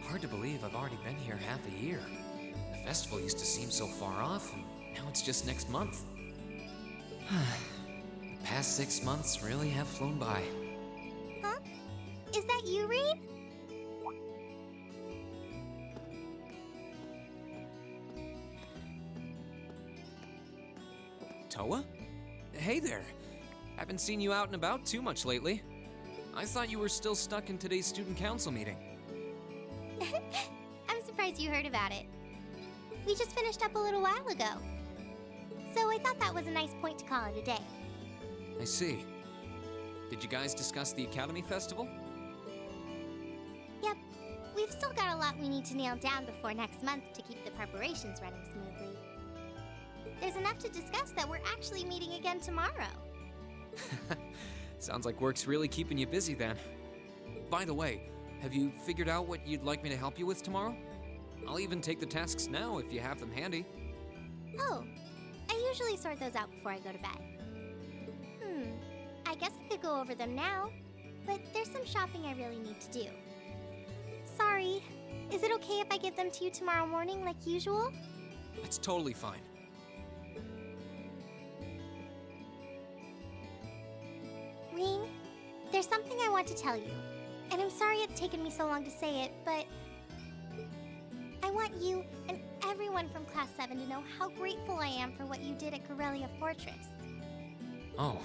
Hard to believe I've already been here half a year. The festival used to seem so far off, and now it's just next month. The past 6 months really have flown by. Huh? Is that you, Reed? Toa? Hey there. Haven't seen you out and about too much lately. I thought you were still stuck in today's student council meeting. I'm surprised you heard about it. We just finished up a little while ago. So I thought that was a nice point to call it a day. I see. Did you guys discuss the Academy Festival? Yep. We've still got a lot we need to nail down before next month to keep the preparations running smoothly. There's enough to discuss that we're actually meeting again tomorrow. Sounds like work's really keeping you busy then. By the way, have you figured out what you'd like me to help you with tomorrow? I'll even take the tasks now if you have them handy. Oh, I usually sort those out before I go to bed. I guess I could go over them now, but there's some shopping I really need to do. Sorry, is it okay if I give them to you tomorrow morning like usual? That's totally fine. Reen, there's something I want to tell you, and I'm sorry it's taken me so long to say it, but I want you and everyone from Class 7 to know how grateful I am for what you did at Corellia Fortress. Oh.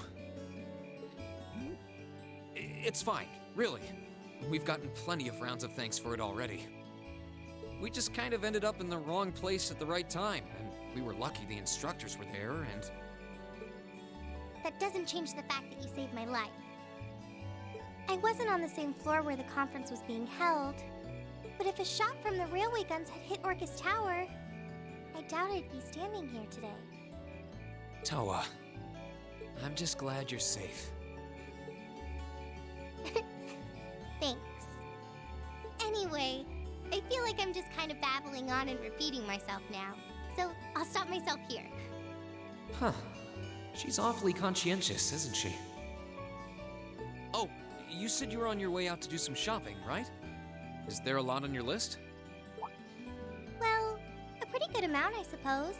It's fine, really. we've gotten plenty of rounds of thanks for it already. We just kind of ended up in the wrong place at the right time, and we were lucky the instructors were there, and... That doesn't change the fact that you saved my life. I wasn't on the same floor where the conference was being held, but if a shot from the railway guns had hit Orcus Tower, I doubt I'd be standing here today. Toa, I'm just glad you're safe. Thanks. Anyway, I feel like I'm just kind of babbling on and repeating myself now, so I'll stop myself here. Huh. She's awfully conscientious, isn't she? Oh, you said you were on your way out to do some shopping, right? Is there a lot on your list? Well, a pretty good amount, I suppose.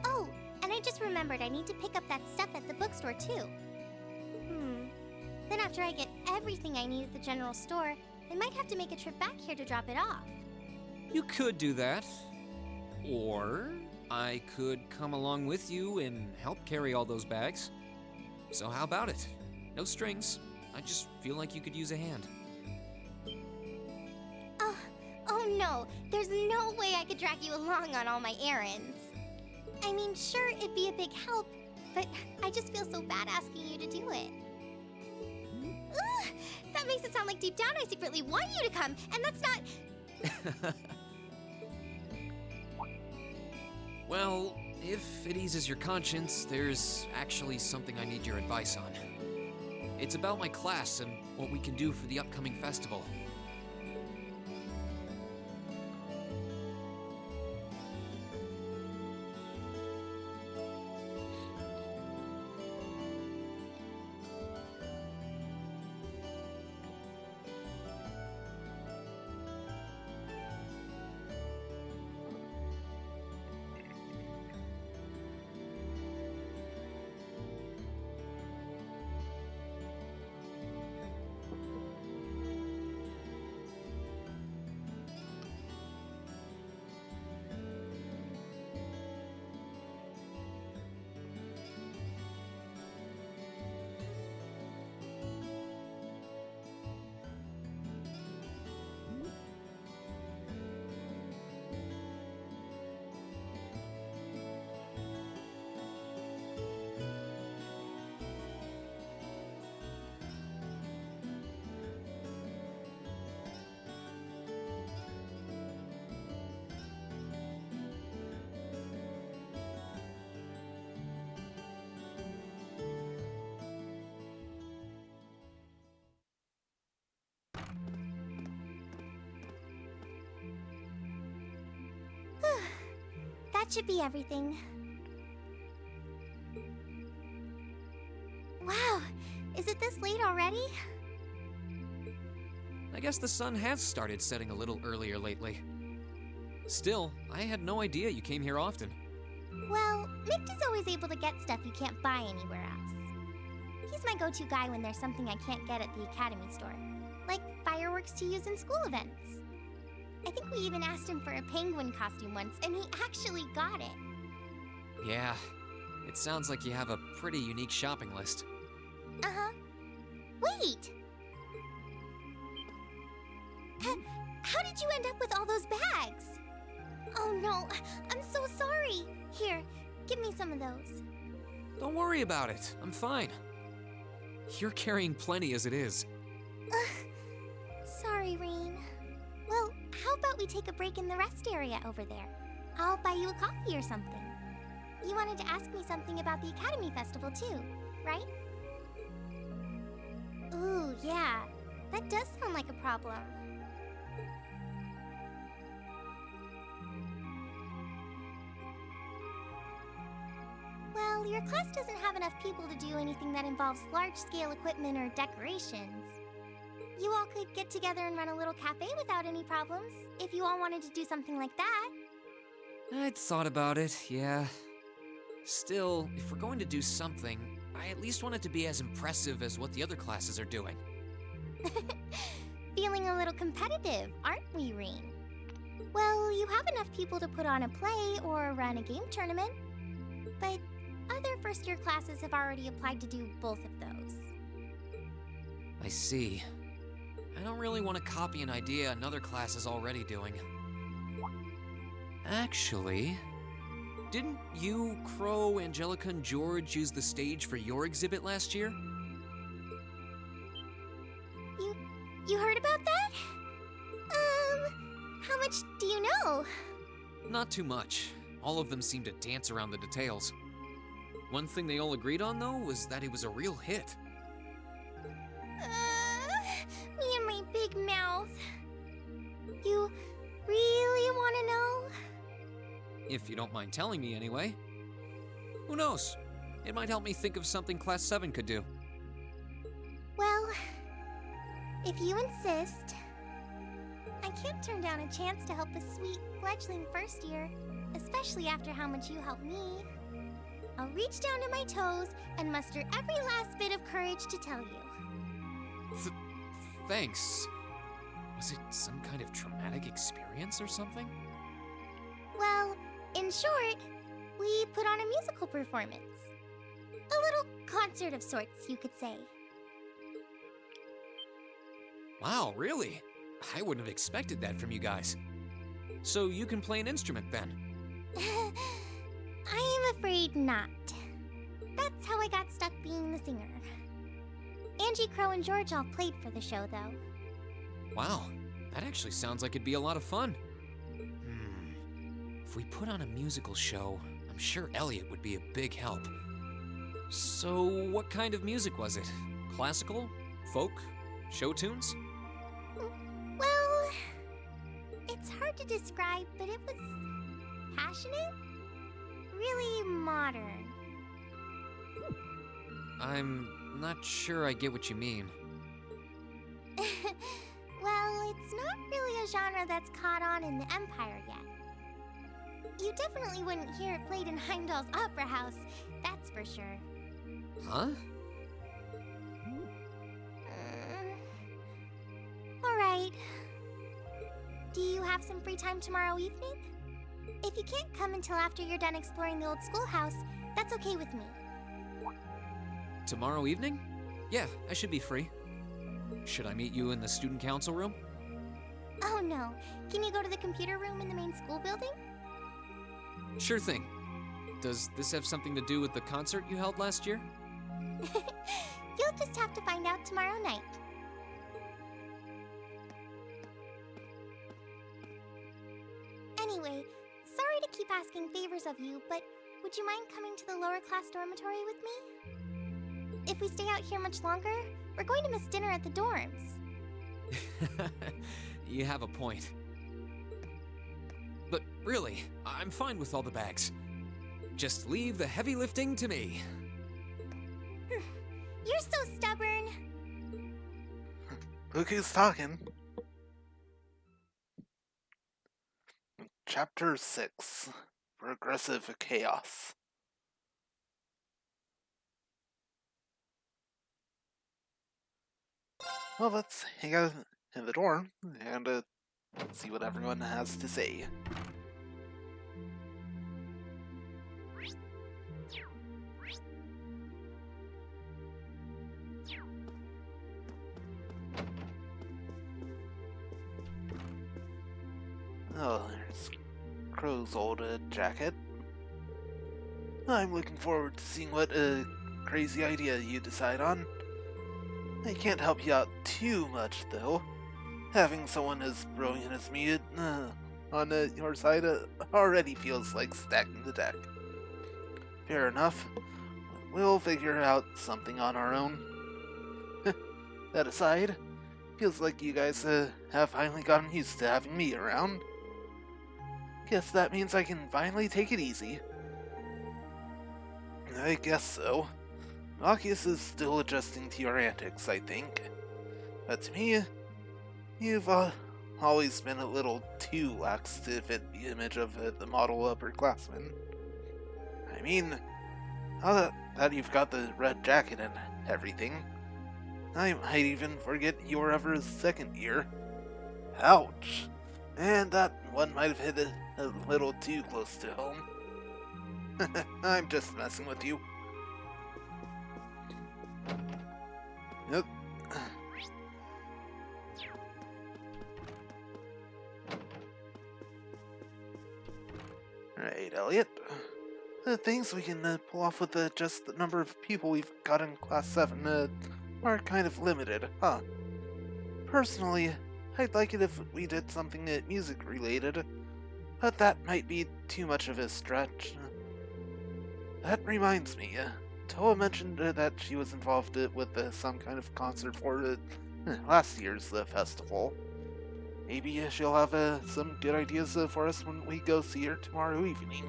Oh, and I just remembered I need to pick up that stuff at the bookstore, too. Then after I get everything I need at the general store, I might have to make a trip back here to drop it off. You could do that. Or I could come along with you and help carry all those bags. So how about it? No strings. I just feel like you could use a hand. Oh no, there's no way I could drag you along on all my errands. I mean, sure, it'd be a big help, but I just feel so bad asking you to do it. Ugh, that makes it sound like deep down I secretly want you to come, and that's not... Well, if it eases your conscience, there's actually something I need your advice on. It's about my class and what we can do for the upcoming festival. That should be everything. Wow, is it this late already? I guess the sun has started setting a little earlier lately. Still, I had no idea you came here often. Well, Mick is always able to get stuff you can't buy anywhere else. He's my go-to guy when there's something I can't get at the Academy store, like fireworks to use in school events. I think we even asked him for a penguin costume once, and he actually got it. Yeah, it sounds like you have a pretty unique shopping list. Uh-huh. Wait! How did you end up with all those bags? Oh no, I'm so sorry. Here, give me some of those. Don't worry about it, I'm fine. You're carrying plenty as it is. Sorry, Rain. Well, how about we take a break in the rest area over there? I'll buy you a coffee or something. You wanted to ask me something about the Academy Festival too, right? Ooh, yeah. That does sound like a problem. Well, your class doesn't have enough people to do anything that involves large-scale equipment or decorations. You all could get together and run a little cafe without any problems, if you all wanted to do something like that. I'd thought about it, yeah. Still, if we're going to do something, I at least want it to be as impressive as what the other classes are doing. Feeling a little competitive, aren't we, Rain? Well, you have enough people to put on a play or run a game tournament. But other first-year classes have already applied to do both of those. I see. I don't really want to copy an idea another class is already doing. Actually, didn't you, Crow, Angelica, and George use the stage for your exhibit last year? You heard about that? How much do you know? Not too much. All of them seemed to dance around the details. One thing they all agreed on, though, was that it was a real hit. Me and my big mouth. You really want to know? If you don't mind telling me anyway. Who knows? It might help me think of something Class 7 could do. Well, if you insist. I can't turn down a chance to help a sweet, fledgling first year, especially after how much you helped me. I'll reach down to my toes and muster every last bit of courage to tell you. Thanks. Was it some kind of traumatic experience or something? Well, in short, we put on a musical performance. A little concert of sorts, you could say. Wow, really? I wouldn't have expected that from you guys. So you can play an instrument then? I am afraid not. That's how I got stuck being the singer. Angie, Crow, and George all played for the show, though. Wow, that actually sounds like it'd be a lot of fun. If we put on a musical show, I'm sure Elliot would be a big help. So what kind of music was it? Classical? Folk? Show tunes? Well, it's hard to describe, but it was passionate, really modern. I'm not sure I get what you mean. Well, it's not really a genre that's caught on in the Empire yet. You definitely wouldn't hear it played in Heimdall's Opera House, that's for sure. Huh? Alright. Do you have some free time tomorrow evening? If you can't come until after you're done exploring the old schoolhouse, that's okay with me. Tomorrow evening? Yeah, I should be free. Should I meet you in the student council room? Oh no, can you go to the computer room in the main school building? Sure thing. Does this have something to do with the concert you held last year? You'll just have to find out tomorrow night. Anyway, sorry to keep asking favors of you, but would you mind coming to the lower class dormitory with me? If we stay out here much longer, we're going to miss dinner at the dorms. You have a point. But really, I'm fine with all the bags. Just leave the heavy lifting to me. You're so stubborn. Look who's talking. Chapter 6. Progressive Chaos. Well, let's hang out in the dorm and see what everyone has to say. Oh, there's Crow's old jacket. I'm looking forward to seeing what crazy idea you decide on. I can't help you out too much, though. Having someone as brilliant as me on your side already feels like stacking the deck. Fair enough. We'll figure out something on our own. That aside, feels like you guys have finally gotten used to having me around. Guess that means I can finally take it easy. I guess so. Marcus is still adjusting to your antics, I think. But to me, you've always been a little too lax to fit the image of the model upperclassman. I mean, now that you've got the red jacket and everything, I might even forget you were ever a second year. Ouch! And that one might have hit a little too close to home. I'm just messing with you. Yep. Alright, Elliot. The things we can pull off with just the number of people we've got in Class 7 are kind of limited, huh? Personally, I'd like it if we did something music related, but that might be too much of a stretch. That reminds me, Toa mentioned that she was involved with some kind of concert for last year's festival. Maybe she'll have some good ideas for us when we go see her tomorrow evening.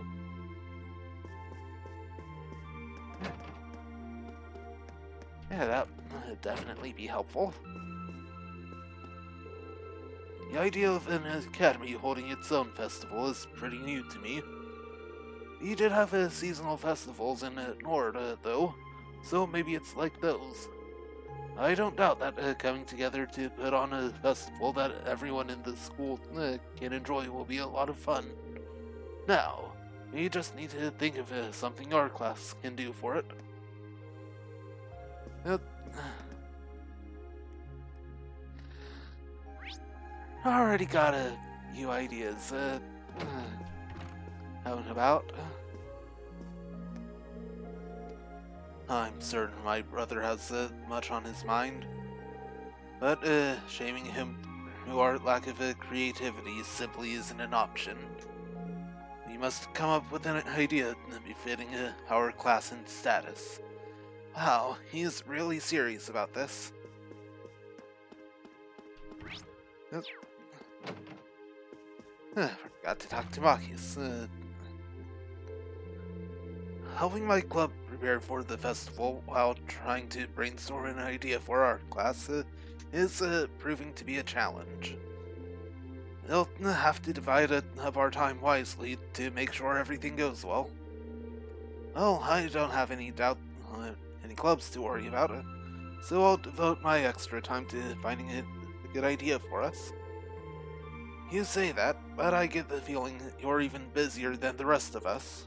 Yeah, that would definitely be helpful. The idea of an academy holding its own festival is pretty new to me. We did have seasonal festivals in Nord, though, so maybe it's like those. I don't doubt that coming together to put on a festival that everyone in the school can enjoy will be a lot of fun. Now, we just need to think of something our class can do for it. Already got a few ideas. How about? I'm certain my brother has much on his mind, but shaming him through our lack of creativity simply isn't an option. We must come up with an idea befitting our class and status. Wow, he's really serious about this. Forgot to talk to Marcus. Helping my club prepare for the festival while trying to brainstorm an idea for our class is proving to be a challenge. They'll have to divide up our time wisely to make sure everything goes well. Well, I don't have any doubt any clubs to worry about, so I'll devote my extra time to finding a good idea for us. You say that, but I get the feeling you're even busier than the rest of us.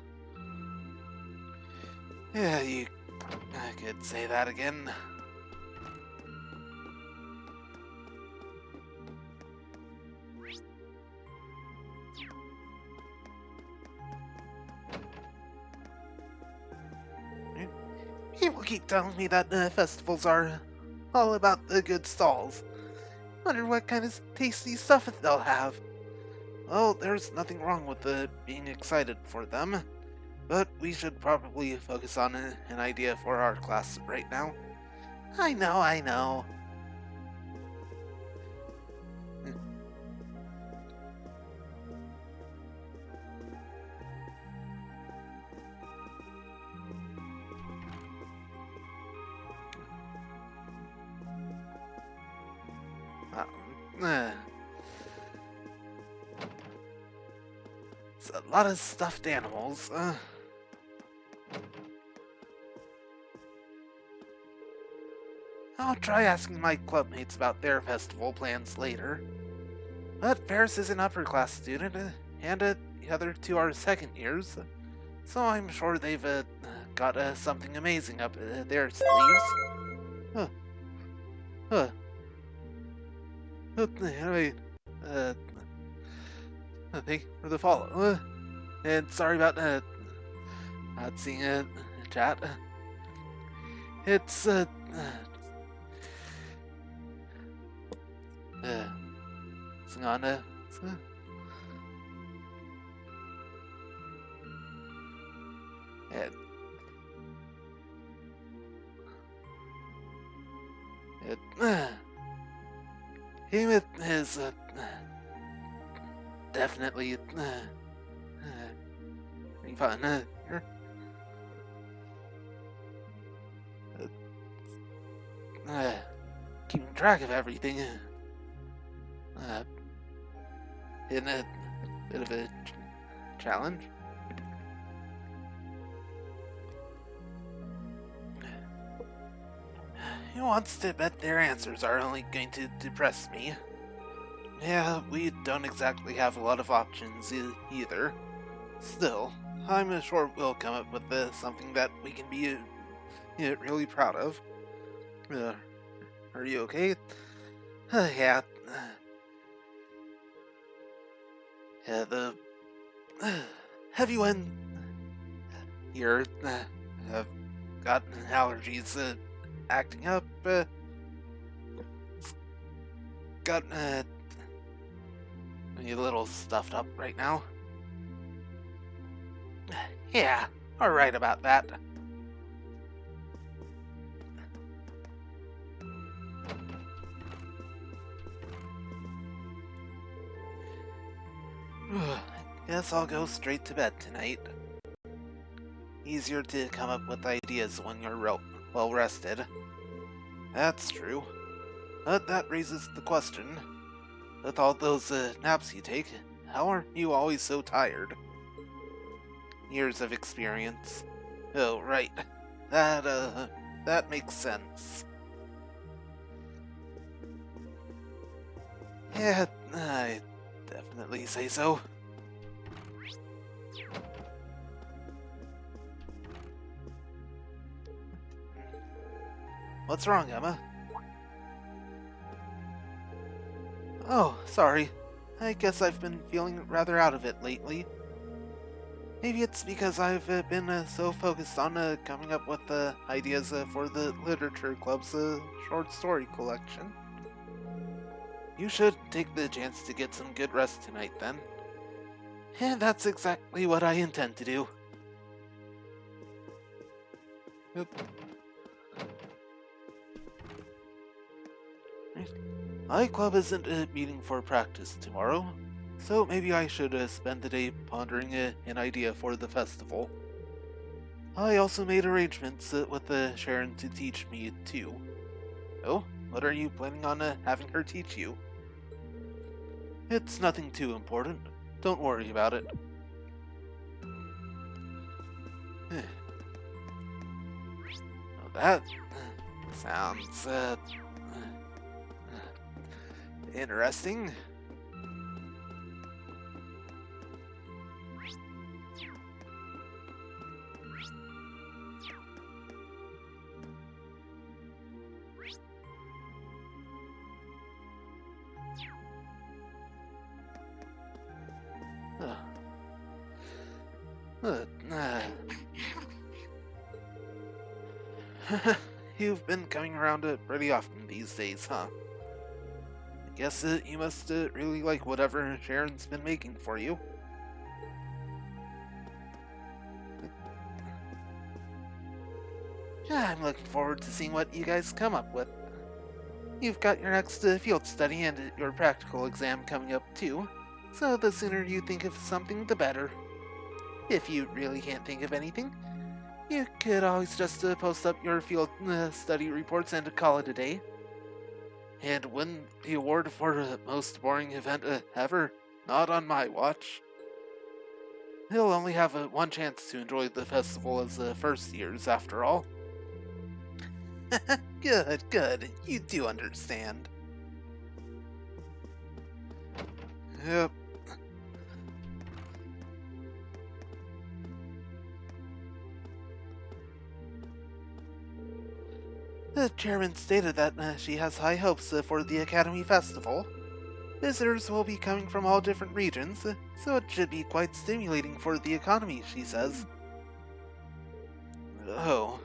Yeah, you could say that again. People keep telling me that festivals are all about the good stalls. Wonder what kind of tasty stuff they'll have. Well, there's nothing wrong with being excited for them, but we should probably focus on an idea for our class right now. I know. It's a lot of stuffed animals. I'll try asking my clubmates about their festival plans later. But Ferris is an upper class student, and the other two are second years, so I'm sure they've got something amazing up their sleeves. Anyway, thank you for the follow. And sorry about not seeing a chat. It's hang on, Hemet is definitely pretty fun. Keeping track of everything. In a bit of a challenge. Who wants to bet their answers are only going to depress me? Yeah, we don't exactly have a lot of options either. Still, I'm sure we'll come up with something that we can be really proud of. Are you okay? Yeah. everyone here have got allergies acting up. It's got a little stuffed up right now. Yeah, alright about that. Guess I'll go straight to bed tonight. Easier to come up with ideas when you're well rested. That's true. But that raises the question. With all those naps you take, how are you always so tired? Years of experience. Oh, right. That makes sense. Yeah, I definitely say so. What's wrong, Emma? Oh, sorry. I guess I've been feeling rather out of it lately. Maybe it's because I've been so focused on coming up with ideas for the Literature Club's short story collection. You should take the chance to get some good rest tonight, then. And that's exactly what I intend to do. Oop. My club isn't meeting for practice tomorrow, so maybe I should spend the day pondering an idea for the festival. I also made arrangements with Sharon to teach me too. Oh, what are you planning on having her teach you? It's nothing too important. Don't worry about it. Well, that sounds interesting. You've been coming around pretty often these days, huh? I guess you must really like whatever Sharon's been making for you. I'm looking forward to seeing what you guys come up with. You've got your next field study and your practical exam coming up too, so the sooner you think of something, the better. If you really can't think of anything, you could always just post up your field study reports and call it a day. And win the award for most boring event ever, not on my watch. He'll only have one chance to enjoy the festival as first years, after all. Good. You do understand. Yep. The chairman stated that she has high hopes for the Academy Festival. Visitors will be coming from all different regions, so it should be quite stimulating for the economy, she says. Oh.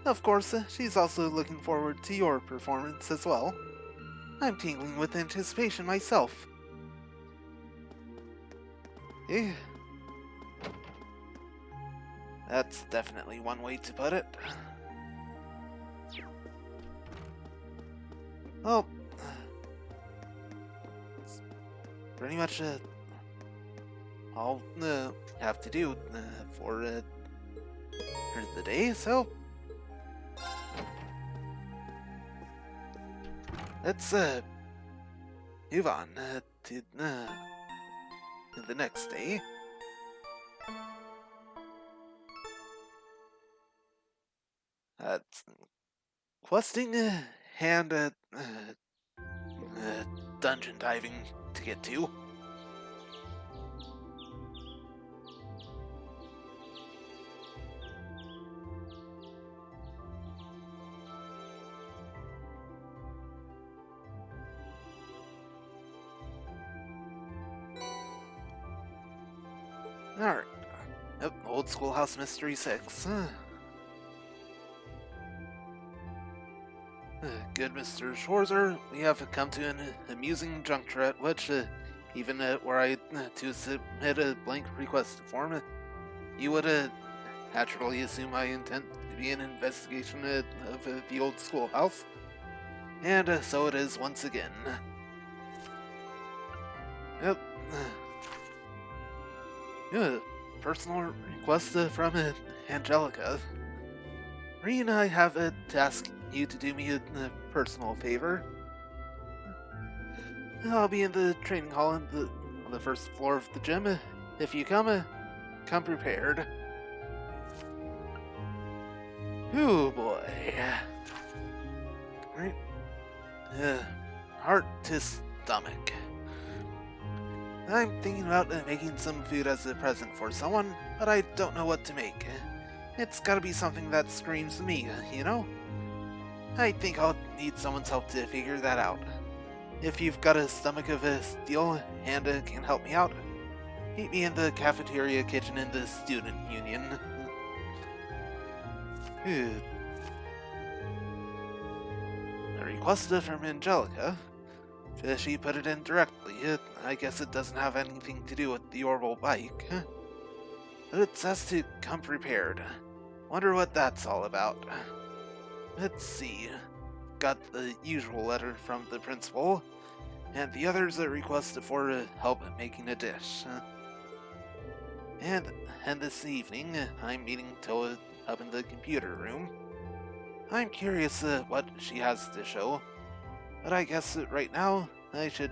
Of course, she's also looking forward to your performance as well. I'm tingling with anticipation myself. Eh. That's definitely one way to put it. Well, it's pretty much all have to do for the day, so let's move on to the next day. Questing and dungeon diving to get to. Alright. Yep, Old Schoolhouse Mystery 6. Good Mr. Schwarzer, we have come to an amusing juncture at which, even were I to submit a blank request form, you would naturally assume my intent to be an investigation of the old schoolhouse. And so it is once again. Yep. Personal request from Angelica. Reen, I have to ask you to do me a personal favor. I'll be in the training hall on the first floor of the gym. If you come prepared. Ooh boy. Right. Heart to stomach. I'm thinking about making some food as a present for someone, but I don't know what to make. It's gotta be something that screams me, you know? I think I'll need someone's help to figure that out. If you've got a stomach of steel and can help me out, meet me in the cafeteria kitchen in the student union. A request from Angelica. If she put it in directly, I guess it doesn't have anything to do with the orbital bike. But it says to come prepared. Wonder what that's all about. Let's see. Got the usual letter from the principal, and the other's a request for help making a dish. And this evening, I'm meeting Toa up in the computer room. I'm curious what she has to show, but I guess right now I should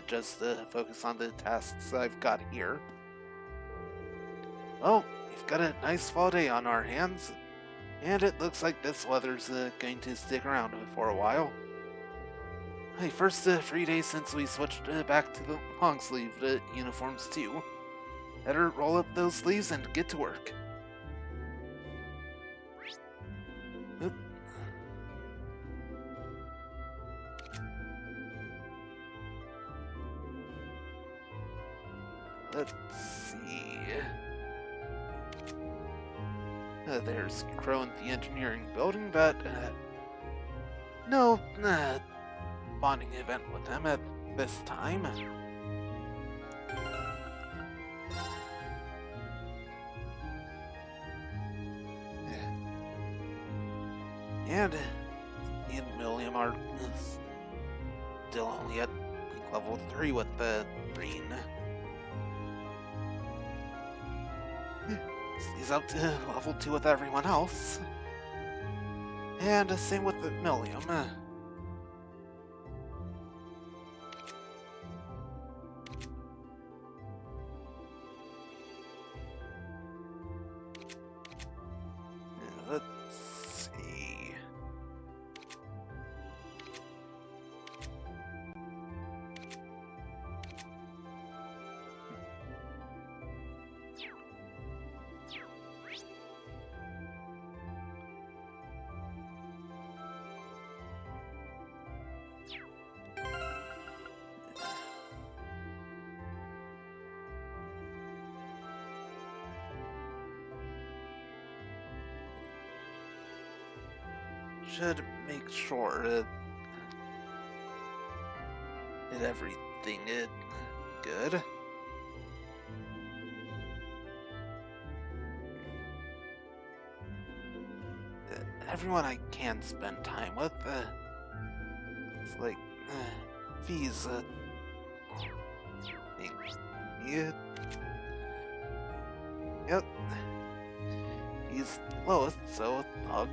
just focus on the tasks I've got here. Well, we've got a nice fall day on our hands, and it looks like this weather's going to stick around for a while. Hey, first free day since we switched back to the long-sleeved uniforms too. Better roll up those sleeves and get to work. Oop. Let's see. There's Crow in the engineering building, but no bonding event with them at this time. And me and William are still only at level 3 with Green. He's up to level 2 with everyone else. And same with the Millium. Let's see. Should make sure that everything is good. Everyone I can spend time with, it's like, V's, yep, he's lowest, so I'll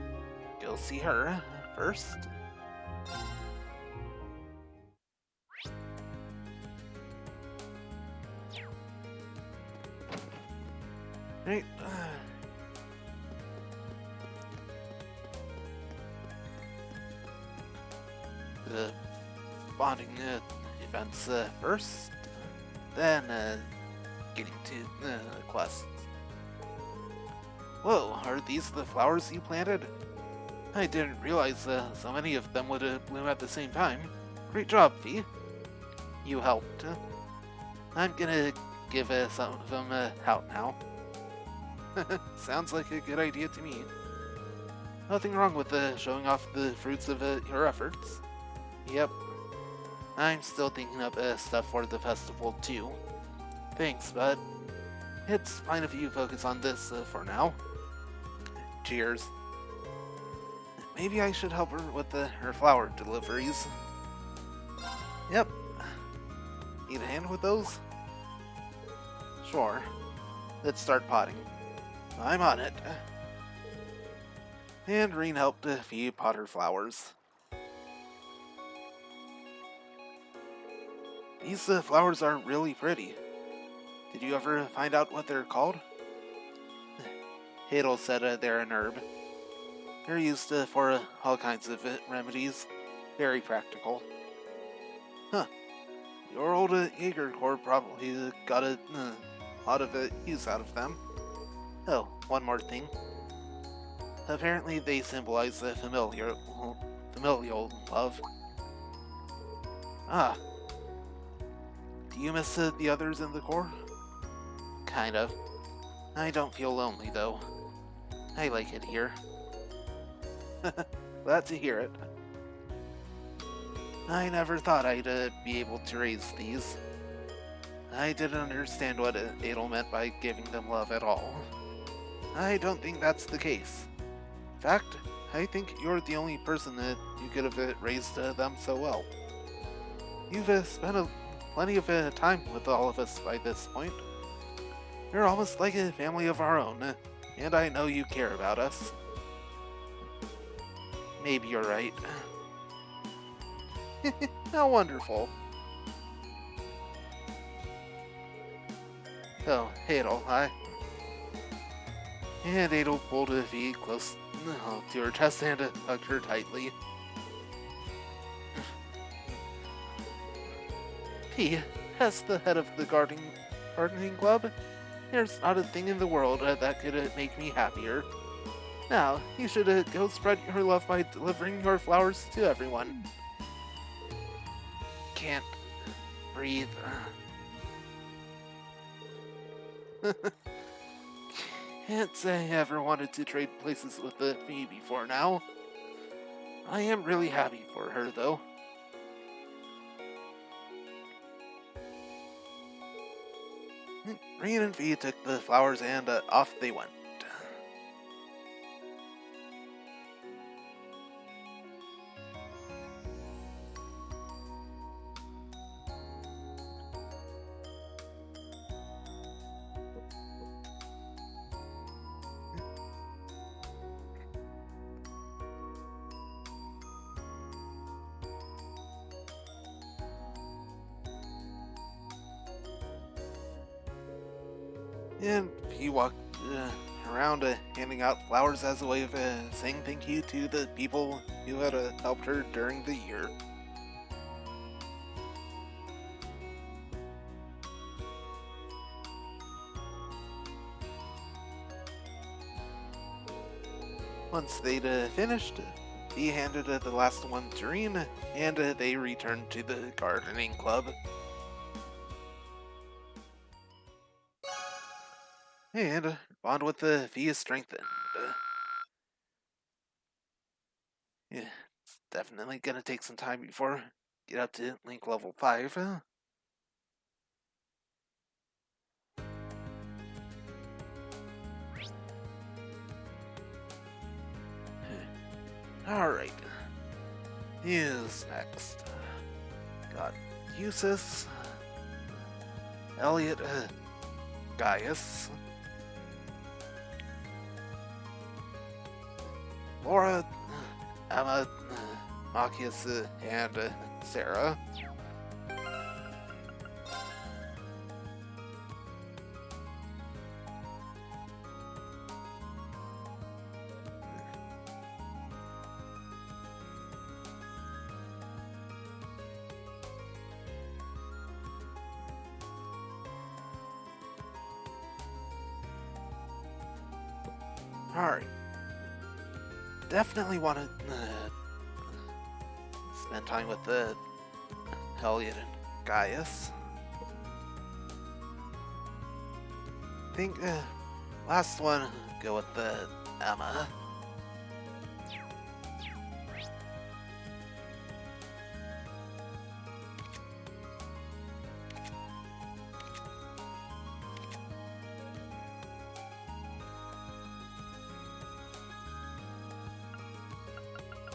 go see her first. Right. The bonding events first, then getting to quests. Whoa, are these the flowers you planted? I didn't realize so many of them would bloom at the same time. Great job, Fee. You helped. I'm gonna give some of them out now. Sounds like a good idea to me. Nothing wrong with showing off the fruits of your efforts. Yep. I'm still thinking up stuff for the festival too. Thanks, bud. It's fine if you focus on this for now. Cheers. Maybe I should help her with her flower deliveries. Yep. Need a hand with those? Sure. Let's start potting. I'm on it. And Reen helped few pot her flowers. These flowers are really pretty. Did you ever find out what they're called? Hadel said they're an herb. They're used for all kinds of remedies. Very practical. Huh. Your old Jaeger Corps probably got a lot of use out of them. Oh, one more thing. Apparently they symbolize familial love. Ah. Do you miss the others in the Corps? Kind of. I don't feel lonely, though. I like it here. Glad to hear it. I never thought I'd be able to raise these. I didn't understand what Adel meant by giving them love at all. I don't think that's the case. In fact, I think you're the only person who could have raised them so well. You've spent plenty of time with all of us by this point. You're almost like a family of our own, and I know you care about us. Maybe you're right. How wonderful. Oh, Adel, hi. And Adel pulled V close to her chest and hugged her tightly. P, as the head of the gardening club, there's not a thing in the world that could make me happier. Now, you should go spread your love by delivering your flowers to everyone. Can't breathe. Can't say I ever wanted to trade places with me before now. I am really happy for her, though. Reen and V took the flowers and off they went. And he walked around handing out flowers as a way of saying thank you to the people who had helped her during the year. Once they'd finished, he handed the last one to Reen, and they returned to the gardening club. And bond with the V is strengthened. Yeah, it's definitely gonna take some time before get up to Link level 5. Alright. Who's next? Got Eustace, Elliot, Gaius, Laura, Emma, Marcus, and Sarah. Alright. Definitely want to spend time with Elliot and Gaius. think, last one, go with the Emma.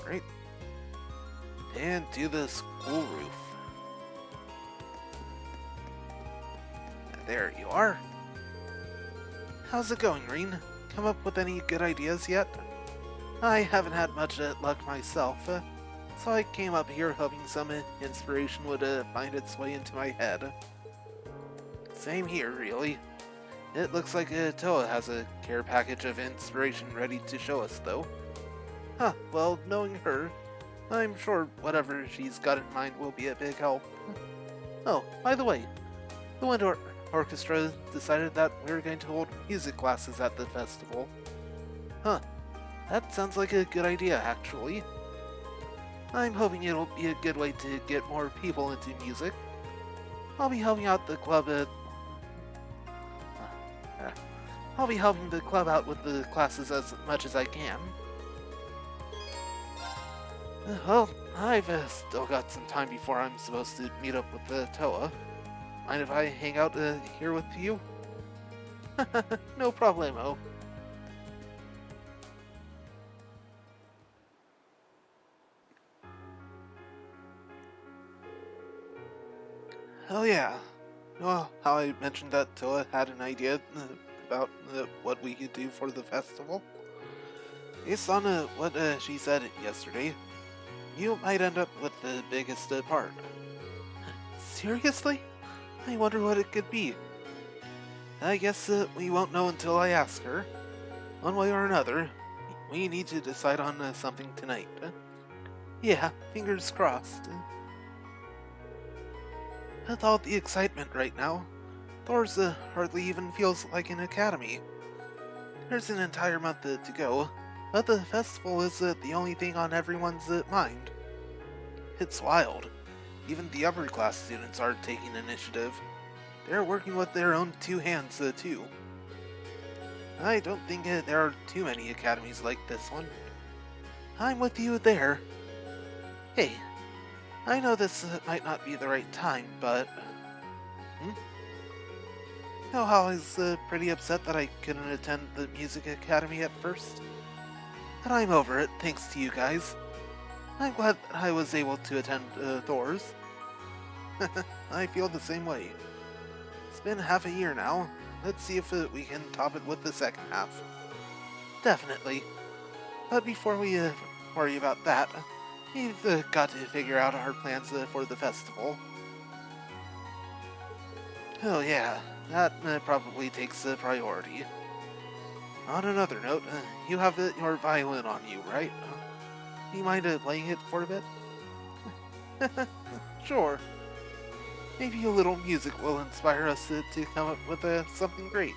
Great. And to the school roof. There you are. How's it going, Reen? Come up with any good ideas yet? I haven't had much luck myself, so I came up here hoping some inspiration would find its way into my head. Same here, really. It looks like Toa has a care package of inspiration ready to show us, though. Huh, well, knowing her, I'm sure whatever she's got in mind will be a big help. Oh, by the way, the Wind Orchestra decided that we were going to hold music classes at the festival. Huh, that sounds like a good idea, actually. I'm hoping it'll be a good way to get more people into music. I'll be helping out the club I'll be helping the club out with the classes as much as I can. Well, I've still got some time before I'm supposed to meet up with Toa. Mind if I hang out here with you? No problemo. Oh yeah. Well, how I mentioned that Toa had an idea about what we could do for the festival? Based on what she said yesterday, you might end up with the biggest part. Seriously? I wonder what it could be. I guess we won't know until I ask her. One way or another, we need to decide on something tonight. Yeah, fingers crossed. With all the excitement right now, Thor's hardly even feels like an academy. There's an entire month to go, but the festival is the only thing on everyone's mind. It's wild. Even the upper class students are taking initiative. They're working with their own two hands, too. I don't think there are too many academies like this one. I'm with you there. Hey, I know this might not be the right time, but... Know how I was pretty upset that I couldn't attend the music academy at first? But I'm over it, thanks to you guys. I'm glad that I was able to attend Thor's. I feel the same way. It's been half a year now. Let's see if we can top it with the second half. Definitely. But before we worry about that, we've got to figure out our plans for the festival. Oh yeah, that probably takes priority. On another note, you have your violin on you, right? Do you mind playing it for a bit? Sure. Maybe a little music will inspire us to come up with something great.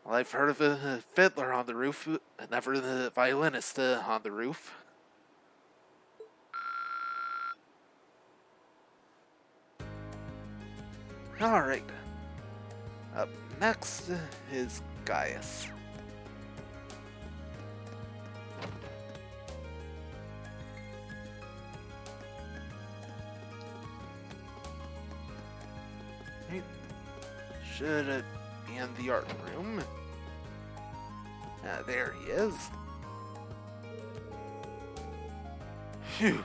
Well, I've heard of a fiddler on the roof, never the violinist on the roof. Alright. Up next is Gaius. Should be in the art room. There he is. Phew.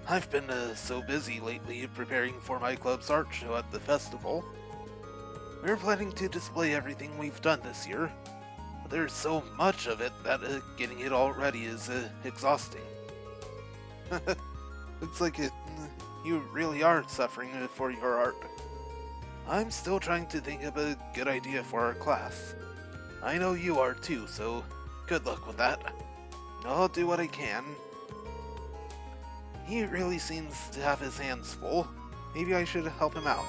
I've been so busy lately preparing for my club's art show at the festival. We're planning to display everything we've done this year. But there's so much of it that getting it all ready is exhausting. Looks like you really are suffering for your art. I'm still trying to think of a good idea for our class. I know you are too, so good luck with that. I'll do what I can. He really seems to have his hands full. Maybe I should help him out.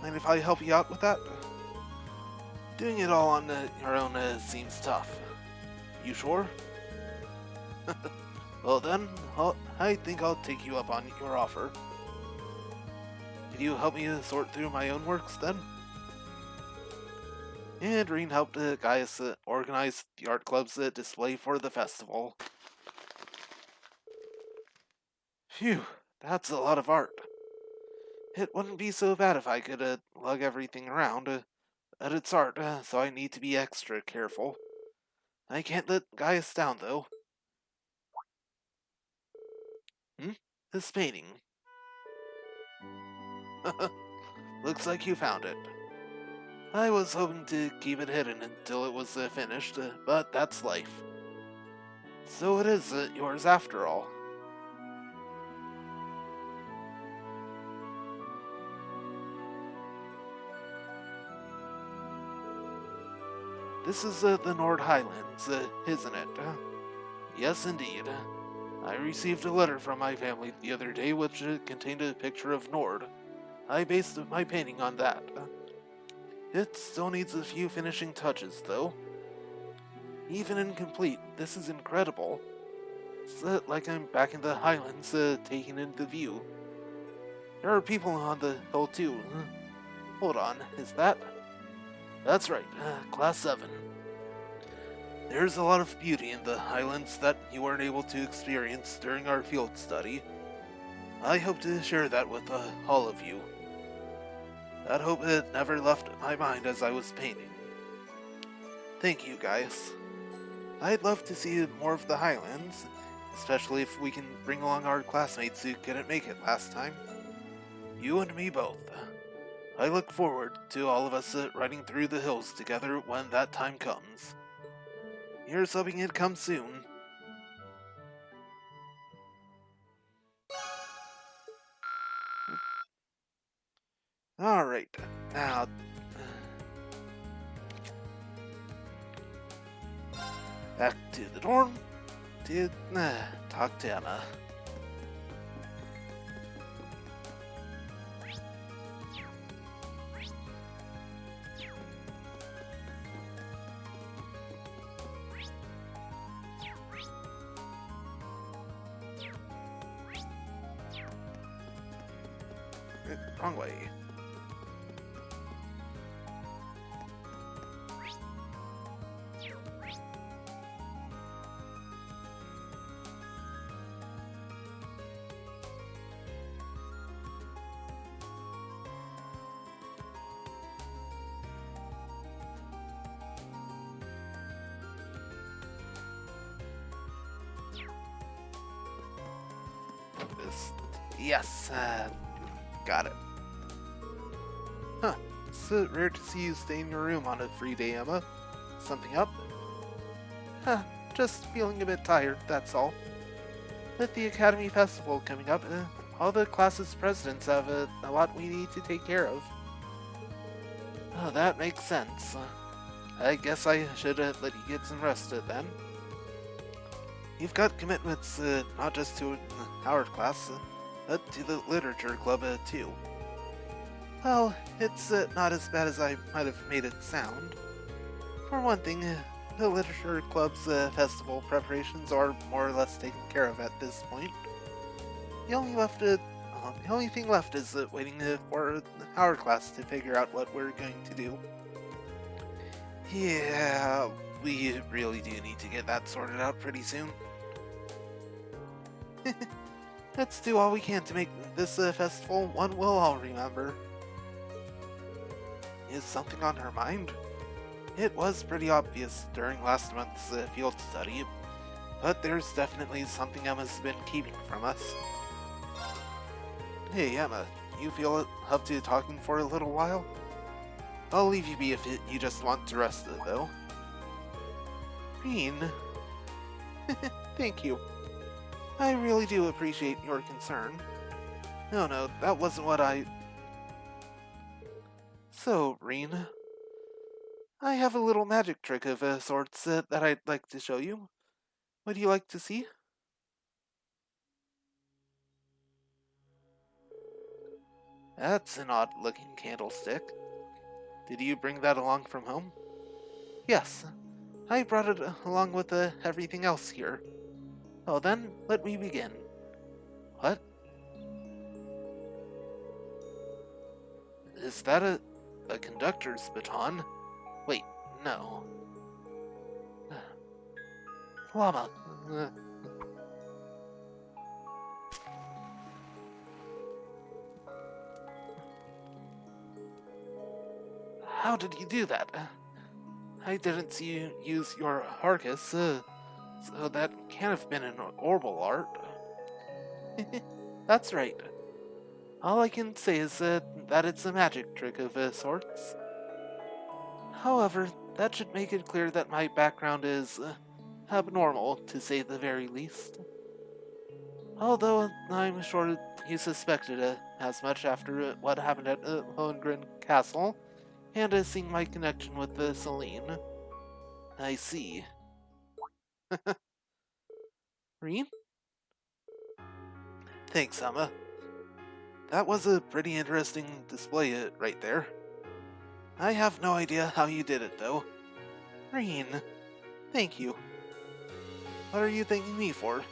Mind if I help you out with that? Doing it all on your own seems tough. You sure? Well then, I think I'll take you up on your offer. Could you help me sort through my own works then? And Reen helped Gaius organize the art club's display for the festival. Phew, that's a lot of art. It wouldn't be so bad if I could lug everything around, but it's art, so I need to be extra careful. I can't let Gaius down, though. This painting. Looks like you found it. I was hoping to keep it hidden until it was finished, but that's life. So it is yours after all. This is the Nord Highlands, isn't it? Yes, indeed. I received a letter from my family the other day which contained a picture of Nord. I based my painting on that. It still needs a few finishing touches, though. Even incomplete, this is incredible. It's like I'm back in the Highlands, taking in the view. There are people on the hill too. Hold on, is that? That's right, Class 7. There's a lot of beauty in the Highlands that you weren't able to experience during our field study. I hope to share that with all of you. That hope never left my mind as I was painting. Thank you, guys. I'd love to see more of the Highlands, especially if we can bring along our classmates who couldn't make it last time. You and me both. I look forward to all of us riding through the hills together when that time comes. Here's hoping it comes soon. Alright, now... back to the dorm to talk to Emma. Wrong way. This, yes, got it. Huh, it's rare to see you stay in your room on a free day, Emma. Something up? Huh, just feeling a bit tired, that's all. With the Academy Festival coming up, all the class's presidents have a lot we need to take care of. Oh, that makes sense. I guess I should let you get some rest then. You've got commitments not just to our class, but to the literature club too. Well, it's not as bad as I might have made it sound. For one thing, the literature club's festival preparations are more or less taken care of at this point. The only thing left is waiting for our class to figure out what we're going to do. Yeah, we really do need to get that sorted out pretty soon. Let's do all we can to make this festival one we'll all remember. Is something on her mind? It was pretty obvious during last month's field study, but there's definitely something Emma's been keeping from us. Hey Emma, you feel up to talking for a little while? I'll leave you be if you just want to rest though. Green? Thank you. I really do appreciate your concern. No, that wasn't what I... So, Reen, I have a little magic trick of sorts that I'd like to show you. Would you like to see? That's an odd-looking candlestick. Did you bring that along from home? Yes, I brought it along with everything else here. Oh, then, let me begin. What? Is that a conductor's baton? Wait, no. Llama. How did you do that? I didn't see you use your Harcus, so that can't have been an orbal art. That's right. All I can say is that it's a magic trick of sorts. However, that should make it clear that my background is abnormal, to say the very least. Although I'm sure you suspected as much after what happened at Lohengrin Castle, and seeing my connection with Celine. I see. Reen? Thanks, Emma. That was a pretty interesting display right there. I have no idea how you did it, though. Reen, thank you. What are you thanking me for?